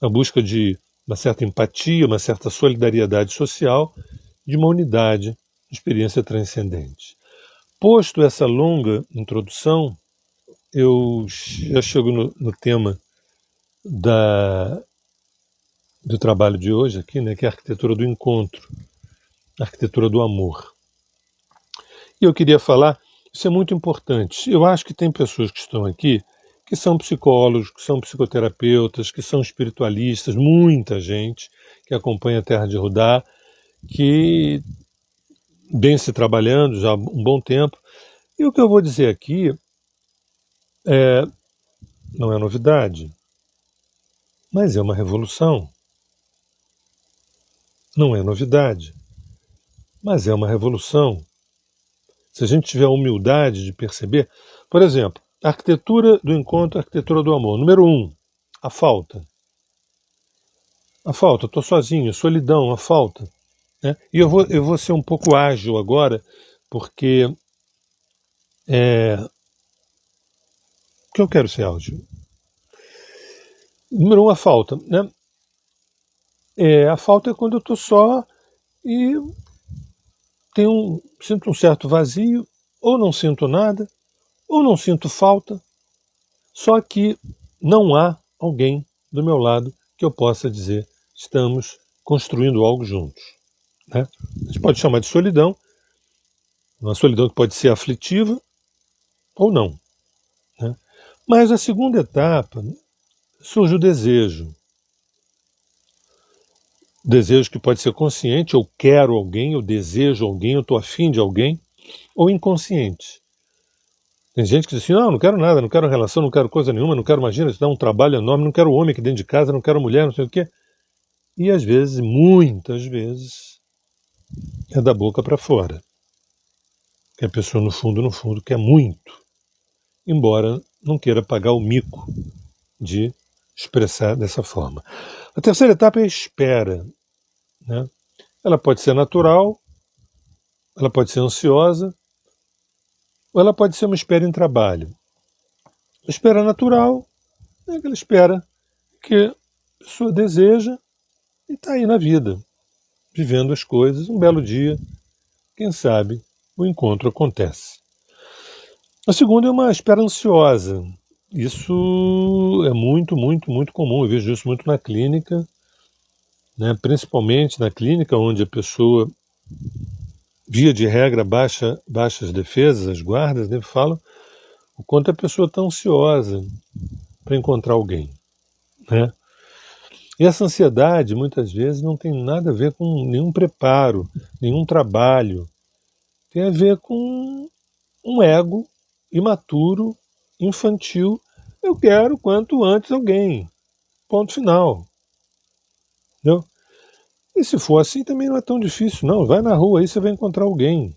A busca de uma certa empatia, uma certa solidariedade social, de uma unidade, experiência transcendente. Posto essa longa introdução, eu já chego no tema do trabalho de hoje aqui, né, que é a arquitetura do encontro, a arquitetura do amor. E eu queria falar, isso é muito importante. Eu acho que tem pessoas que estão aqui que são psicólogos, que são psicoterapeutas, que são espiritualistas, muita gente que acompanha a Terra de Rudá, que vem se trabalhando já há um bom tempo. E o que eu vou dizer aqui não é novidade, mas é uma revolução. Não é novidade, mas é uma revolução. Se a gente tiver a humildade de perceber, por exemplo, a arquitetura do encontro, a arquitetura do amor. Número 1, a falta. A falta, estou sozinho, solidão, a falta. Né? E eu vou ser um pouco ágil agora, porque eu quero ser ágil. Número 1, a falta. Né? A falta é quando eu estou só e sinto um certo vazio, ou não sinto nada, ou não sinto falta, só que não há alguém do meu lado que eu possa dizer estamos construindo algo juntos. Né? A gente pode chamar de solidão, uma solidão que pode ser aflitiva ou não. Né? Mas a segunda etapa surge o desejo. Desejo que pode ser consciente, eu quero alguém, eu desejo alguém, eu estou afim de alguém, ou inconsciente. Tem gente que diz assim, não quero nada, não quero relação, não quero coisa nenhuma, não quero, imagina, isso dá um trabalho enorme, não quero homem aqui dentro de casa, não quero mulher, não sei o quê. E às vezes, muitas vezes, é da boca para fora. Que a pessoa no fundo quer muito, embora não queira pagar o mico de expressar dessa forma. A terceira etapa é a espera, né? Ela pode ser natural, ela pode ser ansiosa, ou ela pode ser uma espera em trabalho. A espera natural é aquela espera que a pessoa deseja e está aí na vida, vivendo as coisas. Um belo dia, quem sabe, o encontro acontece. A segunda é uma espera ansiosa. Isso é muito, muito, muito comum. Eu vejo isso muito na clínica, né? Principalmente na clínica onde a pessoa, via de regra, baixa as defesas, as guardas, né? Falam o quanto a pessoa está ansiosa para encontrar alguém, né? E essa ansiedade, muitas vezes, não tem nada a ver com nenhum preparo, nenhum trabalho. Tem a ver com um ego imaturo, infantil. Eu quero quanto antes alguém. Ponto final. Entendeu? E se for assim, também não é tão difícil, não. Vai na rua aí, você vai encontrar alguém.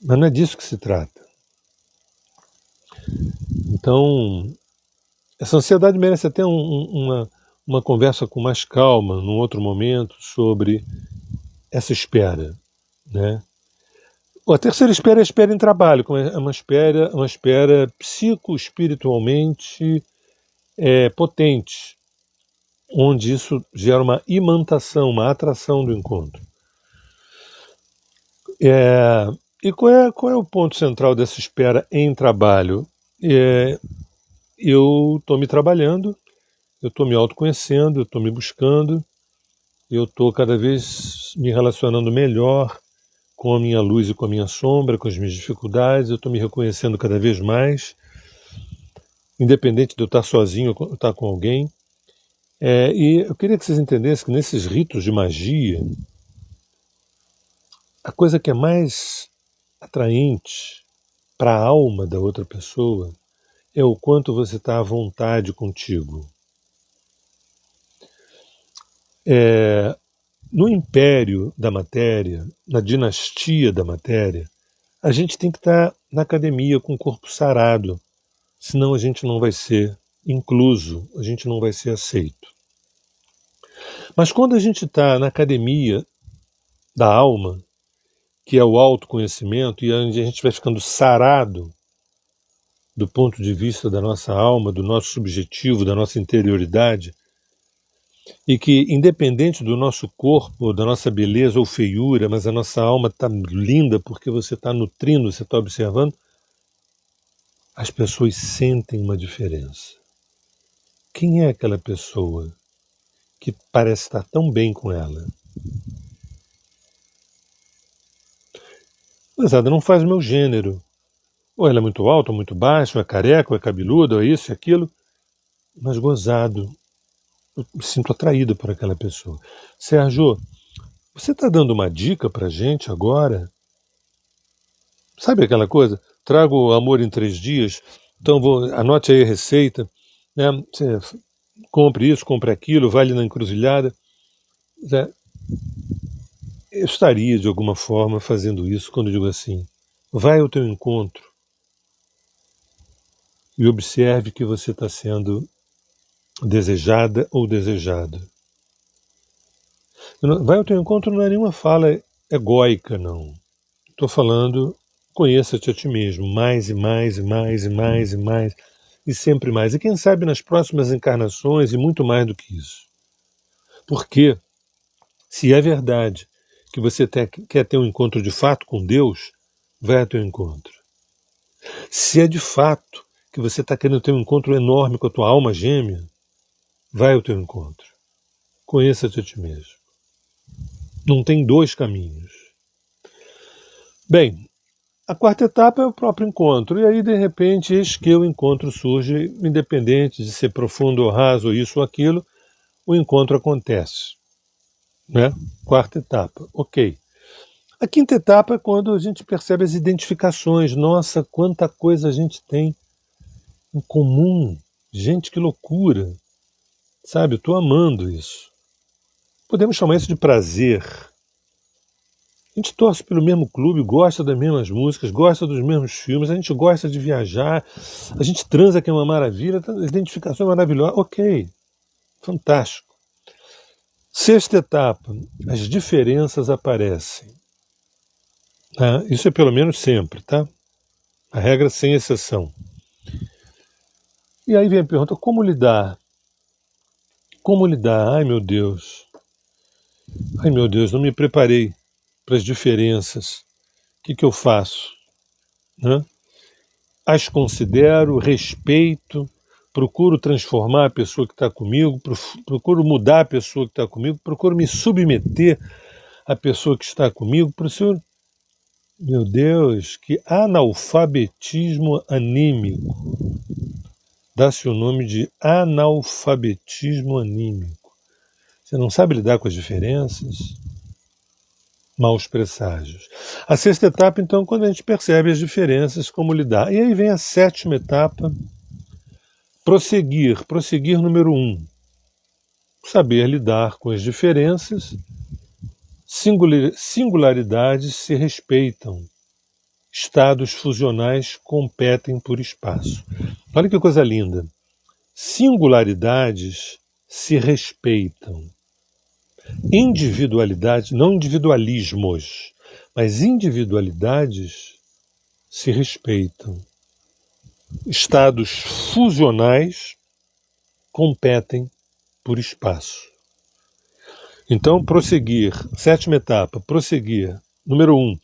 Mas não é disso que se trata. Então, essa ansiedade merece até uma conversa com mais calma, num outro momento, sobre essa espera, né? A terceira espera é a espera em trabalho, é uma espera psico-espiritualmente potente, onde isso gera uma imantação, uma atração do encontro. E qual é o ponto central dessa espera em trabalho? Eu estou me trabalhando, eu estou me autoconhecendo, eu estou me buscando, eu estou cada vez me relacionando melhor com a minha luz e com a minha sombra, com as minhas dificuldades, eu estou me reconhecendo cada vez mais, independente de eu estar sozinho ou estar com alguém. E eu queria que vocês entendessem que nesses ritos de magia, a coisa que é mais atraente para a alma da outra pessoa é o quanto você está à vontade contigo. No império da matéria, na dinastia da matéria, a gente tem que estar na academia com o corpo sarado, senão a gente não vai ser incluso, a gente não vai ser aceito. Mas quando a gente está na academia da alma, que é o autoconhecimento, e onde a gente vai ficando sarado do ponto de vista da nossa alma, do nosso subjetivo, da nossa interioridade, e que, independente do nosso corpo, da nossa beleza ou feiura, mas a nossa alma está linda porque você está nutrindo, você está observando, as pessoas sentem uma diferença. Quem é aquela pessoa que parece estar tão bem com ela? Pesada, não faz o meu gênero. Ou ela é muito alta, ou muito baixa, ou é careca, ou é cabeluda, ou é isso e aquilo. Mas gozado. Eu me sinto atraído por aquela pessoa. Sérgio, você está dando uma dica para a gente agora? Sabe aquela coisa? Trago o amor em 3 dias, então anote aí a receita, né? Você compre isso, compre aquilo, vai ali na encruzilhada. Eu estaria, de alguma forma, fazendo isso quando eu digo assim, vai ao teu encontro e observe que você está sendo desejada ou desejado. Vai ao teu encontro não é nenhuma fala egóica, não. Estou falando, conheça-te a ti mesmo, mais e mais e mais e mais e mais, e sempre mais. E quem sabe nas próximas encarnações e muito mais do que isso. Porque, se é verdade que você quer ter um encontro de fato com Deus, vai ao teu encontro. Se é de fato que você está querendo ter um encontro enorme com a tua alma gêmea, vai ao teu encontro. Conheça-te a ti mesmo. Não tem 2 caminhos. Bem, a quarta etapa é o próprio encontro. E aí, de repente, eis que o encontro surge, independente de ser profundo ou raso, ou isso ou aquilo, o encontro acontece. Né? Quarta etapa. Ok. A quinta etapa é quando a gente percebe as identificações. Nossa, quanta coisa a gente tem em comum. Gente, que loucura. Sabe, eu estou amando isso. Podemos chamar isso de prazer. A gente torce pelo mesmo clube, gosta das mesmas músicas, gosta dos mesmos filmes, a gente gosta de viajar, a gente transa, que é uma maravilha, a identificação é maravilhosa. Ok, fantástico. Sexta etapa, as diferenças aparecem. Tá? Isso é pelo menos sempre, tá? A regra sem exceção. E aí vem a pergunta, como lidar? Como lidar? Ai meu Deus, não me preparei para as diferenças. O que eu faço? Né? As considero, respeito, procuro transformar a pessoa que está comigo, procuro mudar a pessoa que está comigo, procuro me submeter à pessoa que está comigo, procuro... Meu Deus, que analfabetismo anímico. Dá-se o nome de analfabetismo anímico. Você não sabe lidar com as diferenças? Maus presságios. A sexta etapa, então, quando a gente percebe as diferenças, como lidar. E aí vem a sétima etapa, prosseguir. Prosseguir número 1. Saber lidar com as diferenças, singularidades se respeitam. Estados fusionais competem por espaço. Olha que coisa linda. Singularidades se respeitam. Individualidades, não individualismos, mas individualidades se respeitam. Estados fusionais competem por espaço. Então, prosseguir. Sétima etapa, prosseguir. Número 1.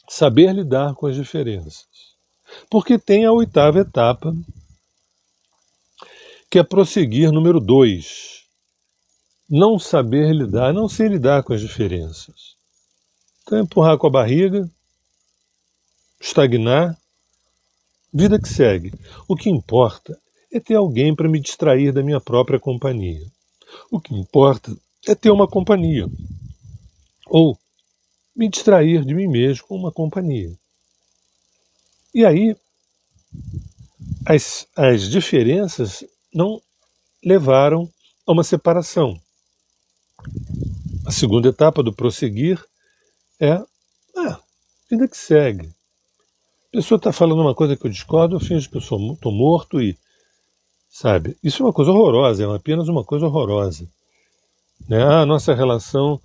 Saber lidar com as diferenças. Porque tem a oitava etapa, que é prosseguir número 2. Não saber lidar, não sei lidar com as diferenças. Então, empurrar com a barriga, estagnar, vida que segue. O que importa é ter alguém para me distrair da minha própria companhia. O que importa é ter uma companhia. Ou me distrair de mim mesmo com uma companhia. E aí, as diferenças não levaram a uma separação. A segunda etapa do prosseguir é a vida que segue. A pessoa está falando uma coisa que eu discordo, eu finjo que eu estou morto e, sabe, isso é uma coisa horrorosa, é apenas uma coisa horrorosa. Né? A nossa relação,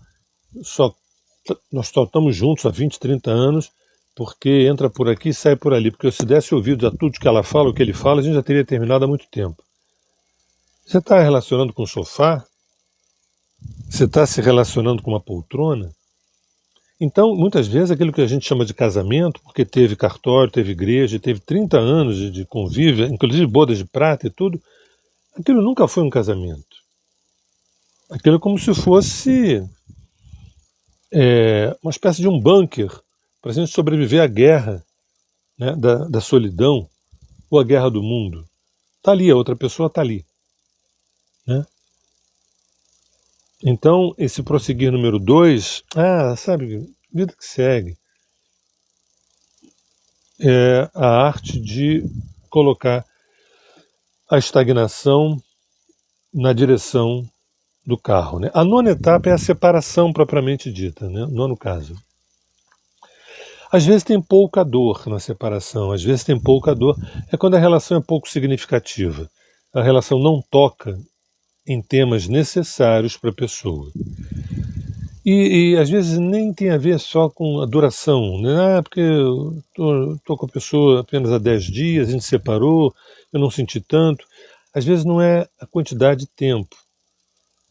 nós só estamos juntos há 20, 30 anos, porque entra por aqui e sai por ali, porque se desse ouvido a tudo que ela fala, o que ele fala, a gente já teria terminado há muito tempo. Você está relacionando com o sofá? Você está se relacionando com uma poltrona? Então, muitas vezes, aquilo que a gente chama de casamento, porque teve cartório, teve igreja, teve 30 anos de convívio, inclusive bodas de prata e tudo, aquilo nunca foi um casamento. Aquilo é como se fosse uma espécie de um bunker para a gente sobreviver à guerra, né, da solidão ou à guerra do mundo. Está ali, a outra pessoa está ali. Né? Então, esse prosseguir número 2, sabe, vida que segue. É a arte de colocar a estagnação na direção do carro. Né? A nona etapa é a separação propriamente dita, né? Nono caso. Às vezes tem pouca dor na separação, às vezes tem pouca dor. É quando a relação é pouco significativa. A relação não toca em temas necessários para a pessoa. E às vezes nem tem a ver só com a duração, né? Porque eu estou com a pessoa apenas há 10 dias, a gente separou, eu não senti tanto. Às vezes não é a quantidade de tempo.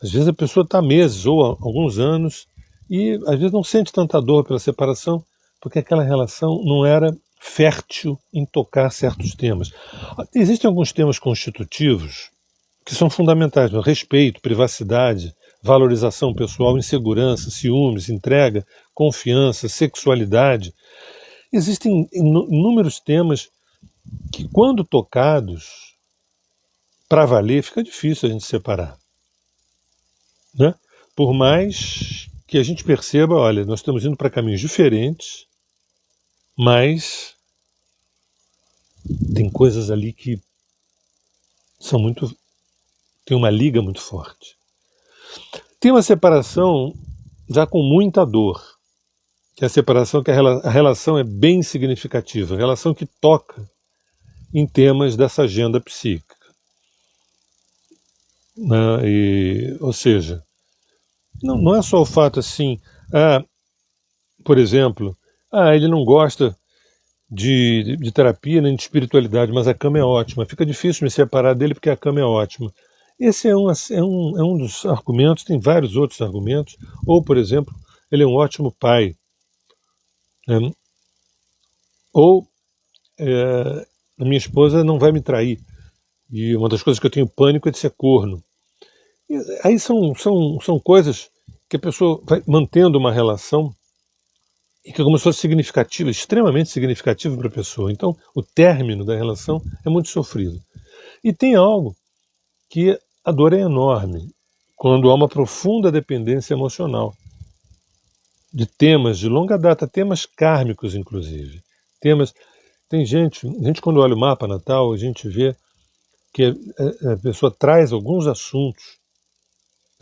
Às vezes a pessoa está meses ou alguns anos e às vezes não sente tanta dor pela separação porque aquela relação não era fértil em tocar certos temas. Existem alguns temas constitutivos que são fundamentais, respeito, privacidade, valorização pessoal, insegurança, ciúmes, entrega, confiança, sexualidade. Existem inúmeros temas que, quando tocados, para valer, fica difícil a gente separar. Né? Por mais que a gente perceba, olha, nós estamos indo para caminhos diferentes, mas tem coisas ali que são muito... tem uma liga muito forte. Tem uma separação já com muita dor. que é a separação, que a relação é bem significativa, a relação que toca em temas dessa agenda psíquica. Né? Ou seja, não é só o fato assim, por exemplo, ele não gosta de terapia nem de espiritualidade, mas a cama é ótima, fica difícil me separar dele porque a cama é ótima. Esse é um dos argumentos, tem vários outros argumentos. Ou, por exemplo, ele é um ótimo pai. Né? Ou a minha esposa não vai me trair. E uma das coisas que eu tenho pânico é de ser corno. E aí são coisas que a pessoa vai mantendo uma relação e que é como se fosse significativa, extremamente significativa para a pessoa. Então, o término da relação é muito sofrido. E tem algo que a dor é enorme, quando há uma profunda dependência emocional de temas de longa data, temas kármicos, inclusive. Tem gente quando olha o mapa natal, a gente vê que a pessoa traz alguns assuntos.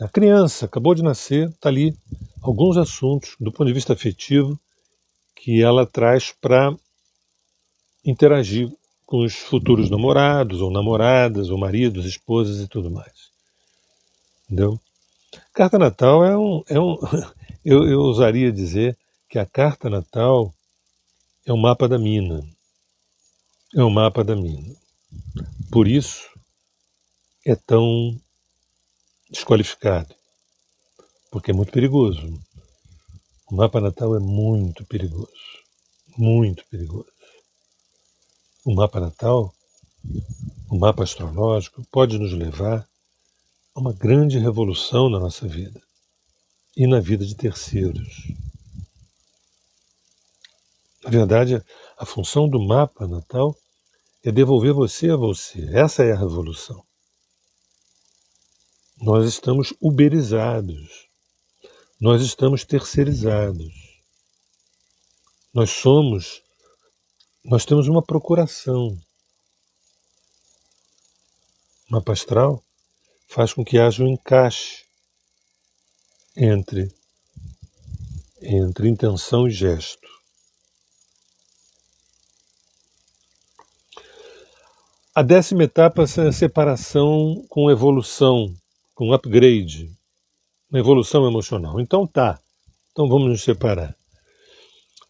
A criança acabou de nascer, está ali, alguns assuntos, do ponto de vista afetivo, que ela traz para interagir com os futuros namorados, ou namoradas, ou maridos, esposas e tudo mais. Entendeu? Carta natal eu ousaria dizer que a carta natal é o mapa da mina. É o mapa da mina. Por isso é tão desqualificado. Porque é muito perigoso. O mapa natal é muito perigoso. Muito perigoso. O mapa natal, o mapa astrológico, pode nos levar a uma grande revolução na nossa vida e na vida de terceiros. Na verdade, a função do mapa natal é devolver você a você. Essa é a revolução. Nós estamos uberizados. Nós estamos terceirizados. Nós temos uma procuração. O mapa astral faz com que haja um encaixe entre intenção e gesto. A 10ª etapa é a separação com evolução, com upgrade, uma evolução emocional. Então vamos nos separar.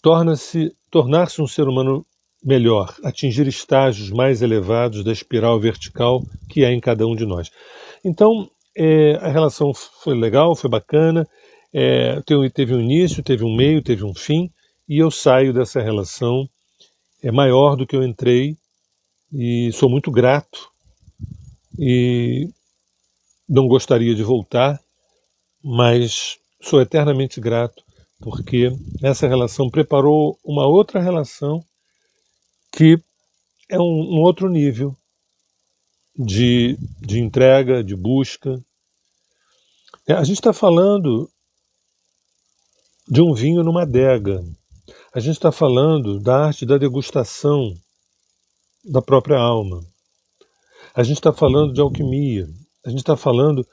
Tornar-se um ser humano melhor, atingir estágios mais elevados da espiral vertical que há em cada um de nós. Então, a relação foi legal, foi bacana, teve um início, teve um meio, teve um fim, e eu saio dessa relação maior do que eu entrei, e sou muito grato, e não gostaria de voltar, mas sou eternamente grato, porque essa relação preparou uma outra relação que é um outro nível de entrega, de busca. A gente está falando de um vinho numa adega. A gente está falando da arte da degustação da própria alma. A gente está falando de alquimia. A gente está falando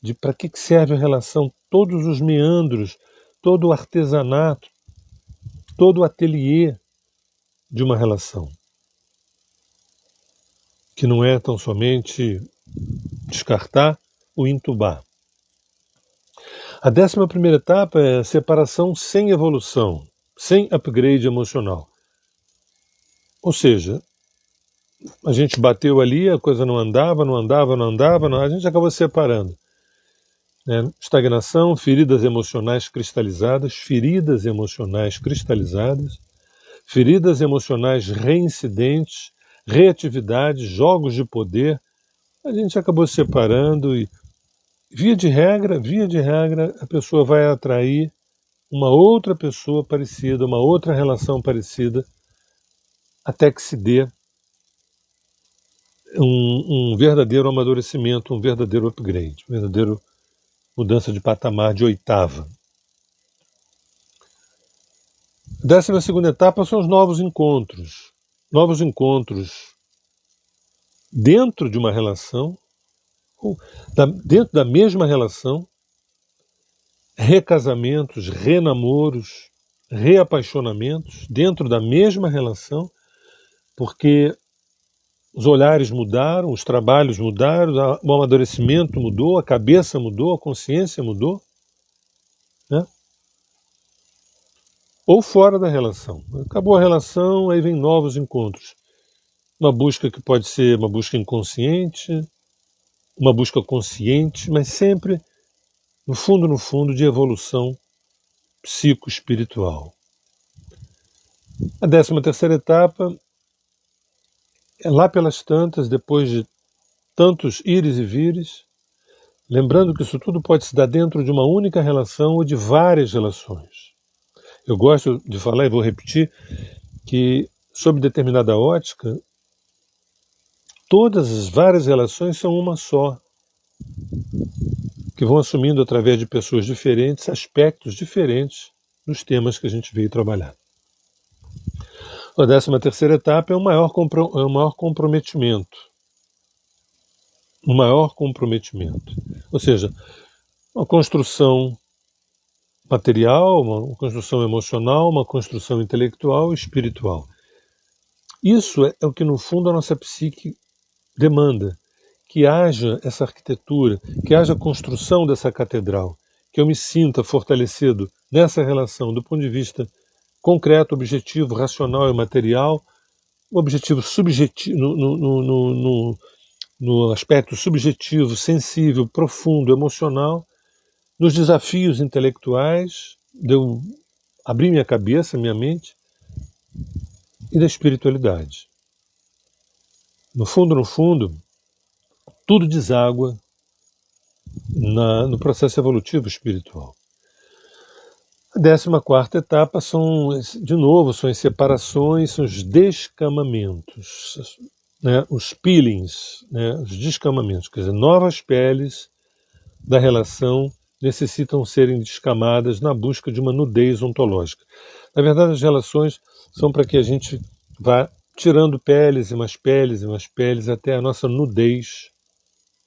de para que serve a relação, todos os meandros, todo o artesanato, todo o ateliê de uma relação. Que não é tão somente descartar ou entubar. A 11ª etapa é a separação sem evolução, sem upgrade emocional. Ou seja, a gente bateu ali, a coisa não andava, a gente acabou se separando. Estagnação, feridas emocionais cristalizadas, feridas emocionais reincidentes, reatividades, jogos de poder. A gente acabou se separando e, via de regra, a pessoa vai atrair uma outra pessoa parecida, uma outra relação parecida, até que se dê um verdadeiro amadurecimento, um verdadeiro upgrade, uma verdadeira mudança de patamar de 8ª. A 12ª etapa são os novos encontros. Novos encontros dentro de uma relação, ou dentro da mesma relação, recasamentos, renamoros, reapaixonamentos dentro da mesma relação, porque os olhares mudaram, os trabalhos mudaram, o amadurecimento mudou, a cabeça mudou, a consciência mudou, né? Ou fora da relação. Acabou a relação, aí vem novos encontros. Uma busca que pode ser uma busca inconsciente, uma busca consciente, mas sempre, no fundo, de evolução psicoespiritual. A 13ª etapa é lá pelas tantas, depois de tantos ires e vires, lembrando que isso tudo pode se dar dentro de uma única relação ou de várias relações. Eu gosto de falar, e vou repetir, que sob determinada ótica, todas as várias relações são uma só, que vão assumindo através de pessoas diferentes, aspectos diferentes dos temas que a gente veio trabalhar. A 13ª etapa é o maior comprometimento. O maior comprometimento. Ou seja, uma construção material, uma construção emocional, uma construção intelectual e espiritual. Isso é o que, no fundo, a nossa psique demanda. Que haja essa arquitetura, que haja a construção dessa catedral, que eu me sinta fortalecido nessa relação do ponto de vista concreto, objetivo, racional e material, objetivo subjetivo, no aspecto subjetivo, sensível, profundo, emocional, nos desafios intelectuais, de eu abrir minha cabeça, minha mente, e da espiritualidade. No fundo, tudo deságua no processo evolutivo espiritual. A 14ª etapa são as separações, são os descamamentos, né, os peelings, né, os descamamentos, quer dizer, novas peles da relação necessitam serem descamadas na busca de uma nudez ontológica. Na verdade, as relações são para que a gente vá tirando peles e mais peles e mais peles até a nossa nudez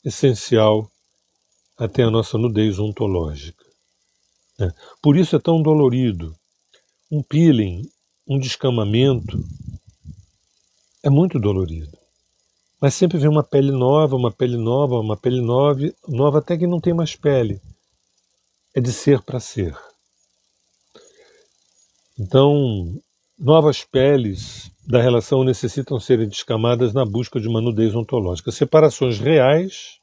essencial, até a nossa nudez ontológica. Por isso é tão dolorido. Um peeling, um descamamento, é muito dolorido. Mas sempre vem uma pele nova, uma pele nova, uma pele nova, até que não tem mais pele. É de ser para ser. Então, novas peles da relação necessitam serem descamadas na busca de uma nudez ontológica. Separações reais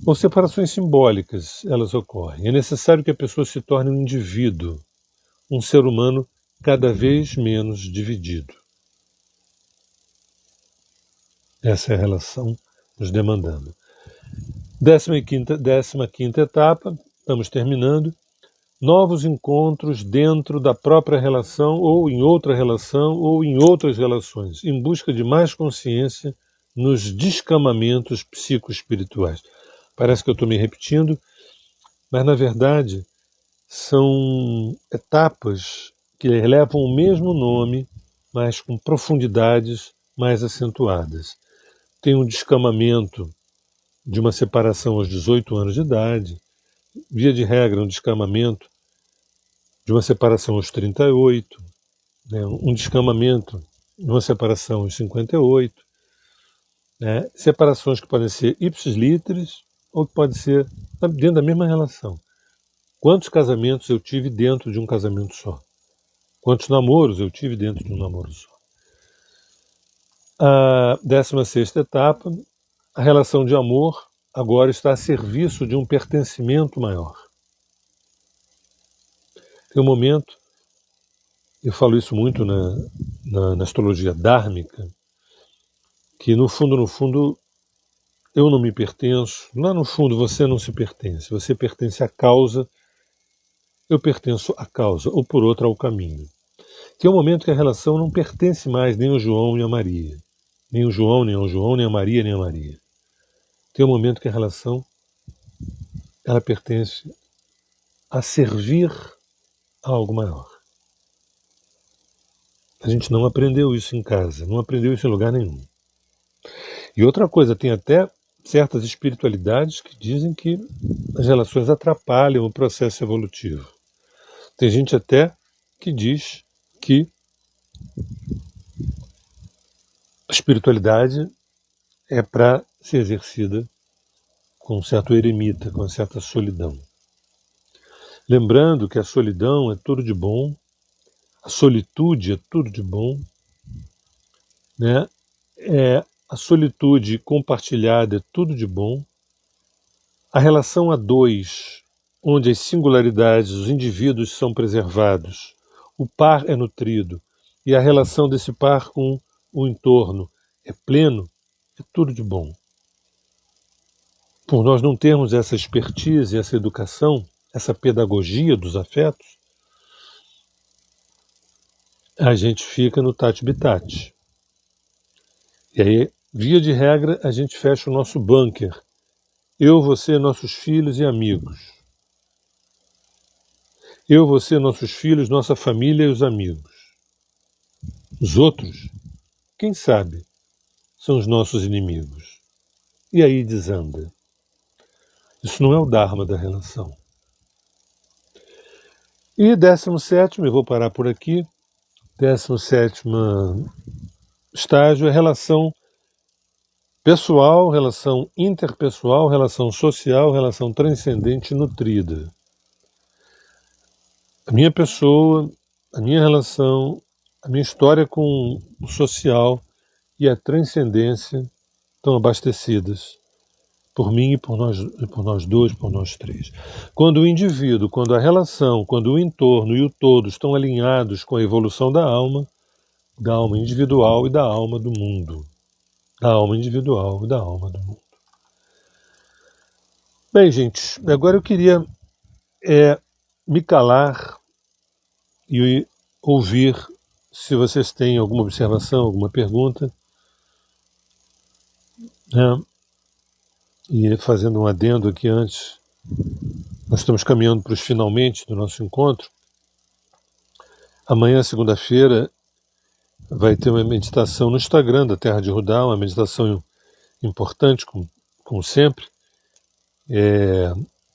ou separações simbólicas, elas ocorrem. É necessário que a pessoa se torne um indivíduo, um ser humano cada vez menos dividido. Essa é a relação nos demandando. 15ª etapa, estamos terminando. Novos encontros dentro da própria relação ou em outra relação ou em outras relações, em busca de mais consciência nos descamamentos psicoespirituais. Parece que eu estou me repetindo, mas na verdade são etapas que levam o mesmo nome, mas com profundidades mais acentuadas. Tem um descamamento de uma separação aos 18 anos de idade, via de regra um descamamento de uma separação aos 38, né, um descamamento de uma separação aos 58, né, separações que podem ser ipsis literis ou que podem ser dentro da mesma relação. Quantos casamentos eu tive dentro de um casamento só? Quantos namoros eu tive dentro de um namoro só? A 16ª etapa, a relação de amor agora está a serviço de um pertencimento maior. Tem um momento, eu falo isso muito na astrologia dármica, que no fundo, eu não me pertenço. Lá no fundo você não se pertence, você pertence à causa, eu pertenço à causa, ou por outra ao caminho. Que é um momento que a relação não pertence mais nem ao João nem a Maria. Nem o João, nem ao João, nem a Maria, nem a Maria. Tem um momento que a relação ela pertence a servir a algo maior. A gente não aprendeu isso em casa, não aprendeu isso em lugar nenhum. E outra coisa, tem até certas espiritualidades que dizem que as relações atrapalham o processo evolutivo. Tem gente até que diz que a espiritualidade é para ser exercida com um certo eremita, com uma certa solidão. Lembrando que a solidão é tudo de bom, a solitude é tudo de bom, né? A solitude compartilhada é tudo de bom. A relação a dois, onde as singularidades, os indivíduos são preservados, o par é nutrido e a relação desse par com o entorno é pleno, é tudo de bom. Por nós não termos essa expertise, essa educação, essa pedagogia dos afetos, a gente fica no tate-bitate. E aí, via de regra, a gente fecha o nosso bunker. Eu, você, nossos filhos e amigos. Eu, você, nossos filhos, nossa família e os amigos. Os outros, quem sabe, são os nossos inimigos. E aí desanda. Isso não é o Dharma da relação. E 17º, eu vou parar por aqui, 17º estágio é relação pessoal, relação interpessoal, relação social, relação transcendente e nutrida. A minha pessoa, a minha relação, a minha história com o social e a transcendência estão abastecidas por mim e por nós dois, por nós três. Quando o indivíduo, quando a relação, quando o entorno e o todo estão alinhados com a evolução da alma individual e da alma do mundo. Da alma individual e da alma do mundo. Bem, gente, agora eu queria me calar e ouvir se vocês têm alguma observação, alguma pergunta, né? E fazendo um adendo aqui antes, nós estamos caminhando para os finalmente do nosso encontro. Amanhã, segunda-feira, vai ter uma meditação no Instagram da Terra de Rudá, uma meditação importante, como sempre.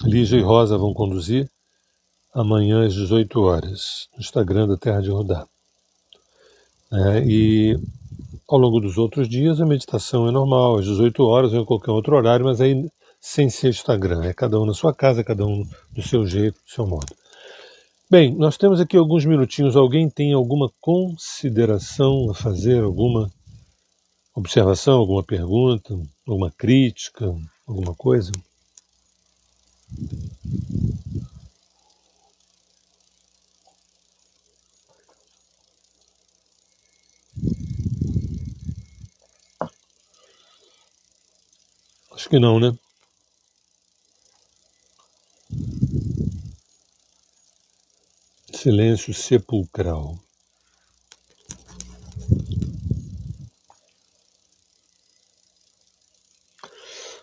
Lígia e Rosa vão conduzir amanhã às 18 horas, no Instagram da Terra de Rudá. E ao longo dos outros dias a meditação é normal, às 18 horas ou em qualquer outro horário, mas aí sem ser Instagram, é cada um na sua casa, cada um do seu jeito, do seu modo. Bem, nós temos aqui alguns minutinhos. Alguém tem alguma consideração a fazer, alguma observação, alguma pergunta, alguma crítica, alguma coisa? Acho que não, né? Silêncio sepulcral.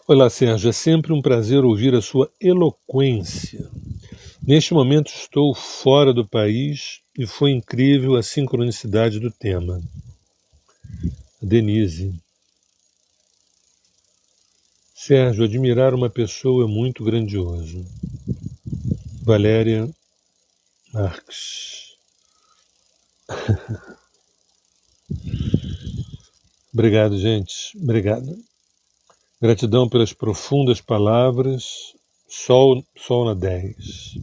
Olá, Sérgio, é sempre um prazer ouvir a sua eloquência. Neste momento estou fora do país e foi incrível a sincronicidade do tema. Denise. Sérgio, admirar uma pessoa é muito grandioso. Valéria Marques. Obrigado, gente. Obrigado. Gratidão pelas profundas palavras. Sol na 10.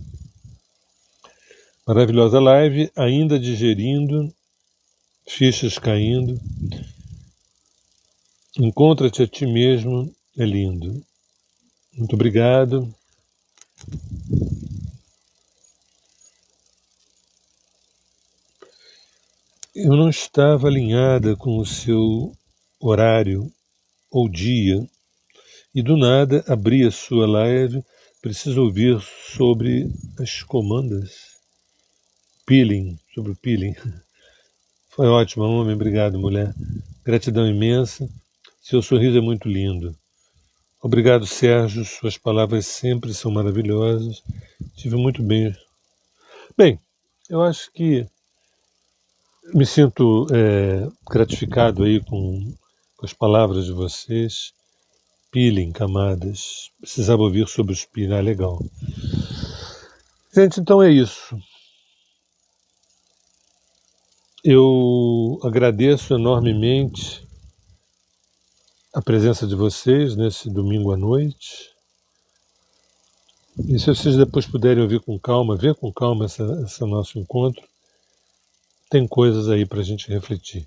Maravilhosa live, ainda digerindo, fichas caindo. Encontra-te a ti mesmo, é lindo. Muito obrigado. Eu não estava alinhada com o seu horário ou dia e do nada abri a sua live. Preciso ouvir sobre as comandas. Peeling, sobre o peeling. Foi ótimo, homem. Obrigado, mulher. Gratidão imensa. Seu sorriso é muito lindo. Obrigado, Sérgio. Suas palavras sempre são maravilhosas. Estive muito bem. Bem, eu acho que me sinto gratificado aí com as palavras de vocês. Peeling, camadas. Precisava ouvir sobre os peeling. Legal. Gente, então é isso. Eu agradeço enormemente a presença de vocês nesse domingo à noite. E se vocês depois puderem ouvir com calma, ver com calma esse nosso encontro, tem coisas aí para a gente refletir.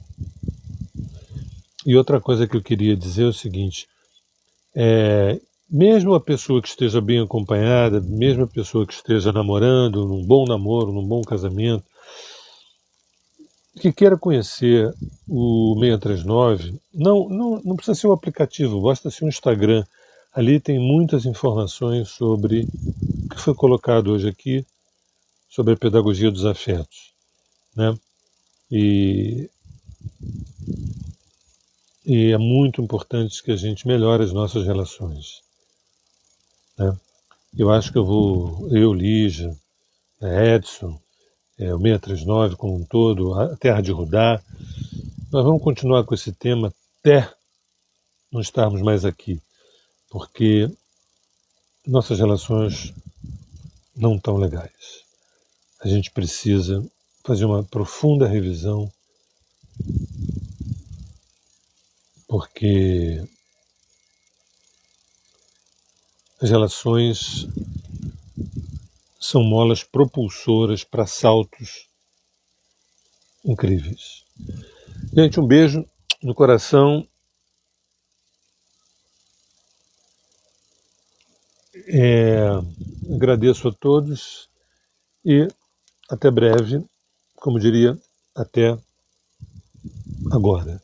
E outra coisa que eu queria dizer é o seguinte, mesmo a pessoa que esteja bem acompanhada, mesmo a pessoa que esteja namorando, num bom namoro, num bom casamento, que queira conhecer o 639, não precisa ser um aplicativo, basta ser um Instagram. Ali tem muitas informações sobre o que foi colocado hoje aqui, sobre a pedagogia dos afetos, né? E é muito importante que a gente melhore as nossas relações, né? Eu acho que eu, Lígia, Edson, o 639 como um todo, a Terra de Rudá, nós vamos continuar com esse tema até não estarmos mais aqui, porque nossas relações não estão legais. A gente precisa fazer uma profunda revisão, porque as relações são molas propulsoras para saltos incríveis. Gente, um beijo no coração. Agradeço a todos e até breve, como diria, até agora.